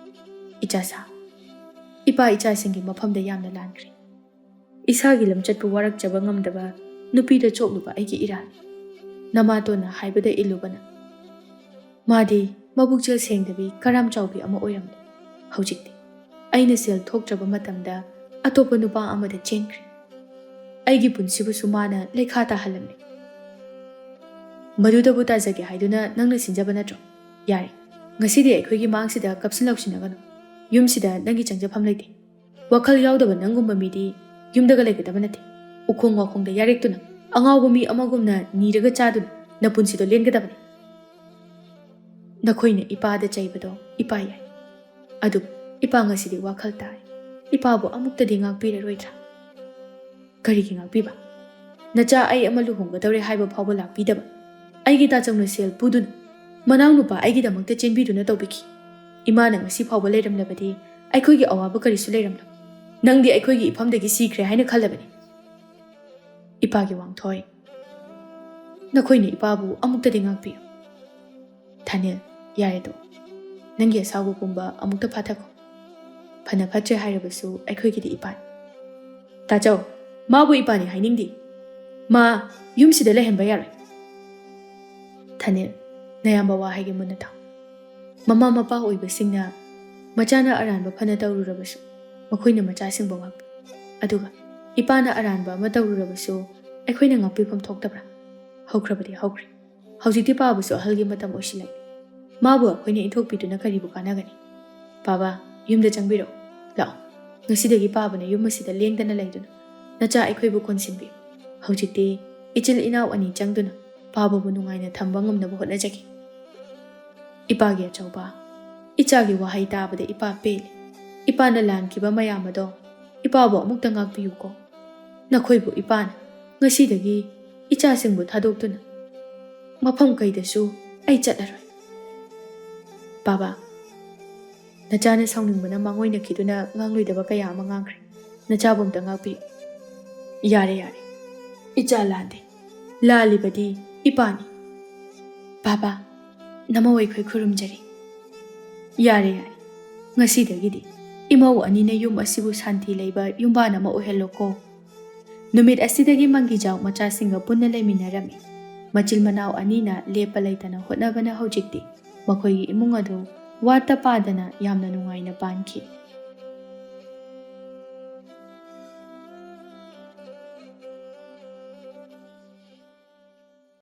ꯏꯆꯥꯁꯥ, ꯏꯄꯥ ꯏꯆꯥꯁꯤꯡꯒꯤ ꯃꯐꯝꯗ ꯌꯥꯝꯅ ꯂꯥꯟꯈ꯭ꯔꯦ꯫ ꯏꯁꯥꯒꯤ ꯂꯝꯆꯠꯄꯨ ꯋꯥꯔꯛꯆꯕ ꯉꯝꯗꯕ ꯅꯨꯄꯤꯗ ꯆꯣꯛꯂꯨꯕ ꯑꯩꯒꯤ ꯏꯔꯥꯜ꯫ ꯅꯃꯥꯇꯣꯟꯅ ꯍꯥꯏꯕꯗ ꯏꯜꯂꯨꯕꯅ ꯃꯥꯗꯤ ꯃꯕꯨꯛꯆꯦꯜ ꯁꯦꯡꯗꯕꯤ ꯀꯔꯥꯝ ꯆꯥꯎꯕꯤ ꯑꯃ ꯑꯣꯏꯔꯝꯂꯦ꯫ ꯍꯧꯖꯤꯛꯇꯤ ꯑꯩꯅ ꯁꯦꯜ ꯊꯣꯛꯇ꯭ꯔꯕ ꯃꯇꯝꯗ ꯑꯇꯣꯞꯄ ꯅꯨꯄꯥ ꯑꯃꯗ ꯆꯦꯟꯈ꯭ꯔꯦ꯫ ꯑꯩꯒꯤ ꯄꯨꯟꯁꯤꯕꯨꯁꯨ ꯃꯥꯅ ꯂꯩꯈꯥ ꯇꯥꯍꯜꯂꯝꯂꯦ꯫ ꯃꯗꯨꯗꯕꯨ ꯇꯥꯖꯒꯦ ꯍꯥꯏꯗꯨꯅ ꯅꯪꯅ ꯁꯤꯟꯖꯕ ꯅꯠꯇ꯭ꯔꯣ? ꯌꯥꯔꯦ, ꯉꯁꯤꯗꯤ ꯑꯩꯈꯣꯏꯒꯤ ꯃꯥꯡꯁꯤꯗ ꯀꯞꯁꯤꯟ ꯂꯧꯁꯤꯟꯅꯒꯅꯨ꯫ ꯌꯨꯝꯁꯤꯗ ꯅꯪꯒꯤ ꯆꯪꯖꯐꯝ ꯂꯩꯇꯦ꯫ ꯋꯥꯈꯜ ꯌꯥꯎꯗꯕ ꯅꯪꯒꯨꯝꯕ ꯃꯤꯗꯤ ꯌꯨꯝꯗꯒ ꯂꯩꯒꯗꯕ ꯅꯠꯇꯦ꯫ ꯎꯈꯣꯡ ꯋꯥꯈꯣꯡꯗ ꯌꯥꯔꯦꯛꯇꯨꯅ ꯑꯉꯥꯎꯕ ꯃꯤ ꯑꯃꯒꯨꯝꯅ ꯅꯤꯔꯒ ꯆꯥꯗꯨꯅ ꯅꯄꯨꯟꯁꯤꯗꯣ ꯂꯦꯟꯒꯗꯕꯅꯤ꯫ ꯅꯈꯣꯏꯅ ꯏꯄꯥꯗ ꯆꯩꯕꯗꯣ ꯏꯄꯥ ꯌꯥꯏ, ꯑꯗꯨꯕꯨ ꯏꯄꯥ ꯉꯁꯤꯗꯤ ꯋꯥꯈꯜ ꯇꯥꯔꯦ꯫ ꯏꯄꯥꯕꯨ ꯑꯃꯨꯛꯇꯗꯤ ꯉꯥꯛꯄꯤꯔꯔꯣꯏꯗ꯭ꯔꯥ? ꯀꯔꯤꯒꯤ ꯉꯥꯛꯄꯤꯕ? ꯅꯆꯥ ꯑꯩ ꯑꯃ ꯂꯨꯍꯣꯡꯒꯗꯧꯔꯦ ꯍꯥꯏꯕ ꯐꯥꯎꯕ ꯂꯥꯛꯄꯤꯗꯕ ꯑꯩꯒꯤ ꯇꯥꯆꯧꯅ ꯁꯦꯜ ꯄꯨꯗꯨꯅ ꯃꯅꯥꯎꯅꯨꯄꯥ ꯑꯩꯒꯤꯗꯃꯛꯇ ꯆꯦꯟꯕꯤꯗꯨꯅ ꯇꯧꯕꯤꯈꯤ꯫ ꯏꯃꯥꯅ ꯉꯁꯤ ꯐꯥꯎꯕ ꯂꯩꯔꯝꯂꯕꯗꯤ ꯑꯩꯈꯣꯏꯒꯤ ꯑꯋꯥꯕ ꯀꯔꯤꯁꯨ ꯂꯩꯔꯝꯂꯣꯏ꯫ ꯅꯪꯗꯤ ꯑꯩꯈꯣꯏꯒꯤ ꯏꯐꯝꯗꯒꯤ ꯁꯤꯈ꯭ꯔꯦ ꯍꯥꯏꯅ ꯈꯜꯂꯕꯅꯤ꯫ ꯏꯄꯥꯒꯤ ꯋꯥꯡꯊꯣꯏ, ꯅꯈꯣꯏꯅ ꯏꯄꯥꯕꯨ ꯑꯃꯨꯛꯇꯗꯤ ꯉꯥꯛꯄꯤꯌꯨ꯫ ꯊꯥꯅꯤꯜ, ꯌꯥꯔꯦꯗꯣ, ꯅꯪꯒꯤ ꯑꯁꯥꯎꯕ ꯄꯨꯝꯕ ꯑꯃꯨꯛꯇ ꯐꯥꯊꯈꯣ꯫ ꯐꯅ ꯐꯠꯇ꯭ꯔꯦ ꯍꯥꯏꯔꯕꯁꯨ ꯑꯩꯈꯣꯏꯒꯤꯗꯤ ꯏꯄꯥꯅꯤ꯫ ꯇꯥꯆꯧ, ꯃꯥꯕꯨ ꯏꯄꯥꯅꯤ ꯍꯥꯏꯅꯤꯡꯗꯦ꯫ ꯃꯥ ꯌꯨꯝꯁꯤꯗ ꯂꯩꯍꯟꯕ ꯌꯥꯔꯣꯏ꯫ ꯊꯥꯅꯤꯜ, ꯅꯌꯥꯝꯕ ꯋꯥ ꯍꯥꯏꯒꯦ ꯃꯨꯟꯅ ꯇꯥꯎ꯫ ꯃꯃꯥ ꯃꯄꯥ ꯑꯣꯏꯕꯁꯤꯡꯅ ꯃꯆꯥꯅ ꯑꯔꯥꯟꯕ ꯐꯅ ꯇꯧꯔꯨꯔꯕꯁꯨ ꯃꯈꯣꯏꯅ ꯃꯆꯥꯁꯤꯡꯕꯨ ꯉꯥꯛꯄꯤ꯫ ꯑꯗꯨꯒ ꯏꯄꯥꯅ ꯑꯔꯥꯟꯕ ꯑꯃ ꯇꯧꯔꯨꯔꯕꯁꯨ ꯑꯩꯈꯣꯏꯅ ꯉꯥꯛꯄꯤꯐꯝ ꯊꯣꯛꯇꯕ꯭ꯔꯥ? ꯍꯧꯈ꯭ꯔꯕꯗꯤ ꯍꯧꯈ꯭ꯔꯦ꯫ ꯍꯧꯖꯤꯛꯇꯤ ꯄꯥꯕꯁꯨ ꯑꯍꯜꯒꯤ ꯃꯇꯝ ꯑꯣꯏꯁꯤꯜꯂꯛꯂꯤ꯫ ꯃꯥꯕꯨ ꯑꯩꯈꯣꯏꯅ ꯏꯟꯊꯣꯛꯄꯤꯗꯨꯅ ꯀꯔꯤꯕꯨ ꯀꯥꯟꯅꯒꯅꯤ? ꯄꯥꯕ, ꯌꯨꯝꯗ ꯆꯪꯕꯤꯔꯛꯎ꯫ ꯂꯥꯛꯑꯣ, ꯉꯁꯤꯗꯒꯤ ꯄꯥꯕꯅ ꯌꯨꯝ ꯑꯁꯤꯗ ꯂꯦꯡꯗꯅ ꯂꯩꯗꯨꯅ ꯅꯆꯥ ꯑꯩꯈꯣꯏꯕꯨ ꯀꯣꯟꯁꯤꯟꯕꯤꯌꯨ꯫ ꯍꯧꯖꯤꯛꯇꯤ ꯏꯆꯤꯜ ꯏꯅꯥꯎ ꯑꯅꯤ ꯆꯪꯗꯨꯅ ꯄꯥꯕꯕꯨ ꯅꯨꯡꯉꯥꯏꯅ ꯊꯝꯕ ꯉꯝꯅꯕ ꯍꯣꯠꯅꯖꯒꯦ꯫ ꯏꯄꯥꯒꯤ ꯑꯆꯧꯕ, ꯏꯆꯥꯒꯤ ꯋꯥꯍꯩ ꯇꯥꯕꯗ ꯏꯄꯥ ꯄꯦꯜꯂꯤ꯫ ꯏꯄꯥꯅ ꯂꯥꯟꯈꯤꯕ ꯃꯌꯥꯝ ꯑꯗꯣ ꯏꯄꯥꯕꯨ ꯑꯃꯨꯛꯇ ꯉꯥꯛꯄꯤꯌꯨꯀꯣ꯫ ꯅꯈꯣꯏꯕꯨ ꯏꯄꯥꯅ ꯉꯁꯤꯗꯒꯤ ꯏꯆꯥꯁꯤꯡꯕꯨ ꯊꯥꯗꯣꯛꯇꯨꯅ ꯃꯐꯝ ꯀꯩꯗꯁꯨ ꯑꯩ ꯆꯠꯂꯔꯣꯏ꯫ ꯕꯥꯕꯥ, ꯅꯆꯥꯅ ꯁꯥꯎꯅꯤꯡꯕꯅ ꯃꯥꯡꯑꯣꯏꯅꯈꯤꯗꯨꯅ ꯉꯥꯡꯂꯣꯏꯗꯕ ꯀꯌꯥ ꯑꯃ ꯉꯥꯡꯈ꯭ꯔꯦ꯫ ꯅꯆꯥꯕꯨ ꯑꯝꯇ ꯉꯥꯛꯄꯤꯌꯨ꯫ ꯌꯥꯔꯦ ꯌꯥꯔꯦ, ꯏꯆꯥ ꯂꯥꯟꯗꯦ, ꯂꯥꯜꯂꯤꯕꯗꯤ ꯏꯄꯥꯅꯤ꯫ ꯕꯥꯕꯥ, ꯅꯃꯧ ꯑꯩꯈꯣꯏ ꯈꯨꯔꯨꯝꯖꯔꯤ꯫ ꯌꯥꯔꯦ ꯌꯥꯔꯦ, ꯉꯁꯤꯗꯒꯤꯗꯤ ꯏꯃꯧ ꯑꯅꯤꯅ ꯌꯨꯝ ꯑꯁꯤꯕꯨ ꯁꯥꯟꯇꯤ ꯂꯩꯕ ꯌꯨꯝꯕꯥꯟ ꯑꯃ ꯑꯣꯏꯍꯜꯂꯣꯀꯣ꯫ ꯅꯨꯃꯤꯠ ꯑꯁꯤꯗꯒꯤ ꯃꯪꯒꯤꯖꯥꯎ ꯃꯆꯥꯁꯤꯡꯒ ꯄꯨꯟꯅ ꯂꯩꯃꯤꯟꯅꯔꯝꯃꯤ꯫ ꯃꯆꯤꯜ ꯃꯅꯥꯎ ꯑꯅꯤꯅ ꯂꯦꯞꯄ ꯂꯩꯇꯅ ꯍꯣꯠꯅꯕꯅ ꯍꯧꯖꯤꯛꯇꯤ ꯃꯈꯣꯏꯒꯤ ꯏꯃꯨꯡ ꯑꯗꯨ ꯋꯥꯠꯇ ꯄꯥꯗꯅ ꯌꯥꯝꯅ ꯅꯨꯡꯉꯥꯏꯅ ꯄꯥꯟꯈꯤ꯫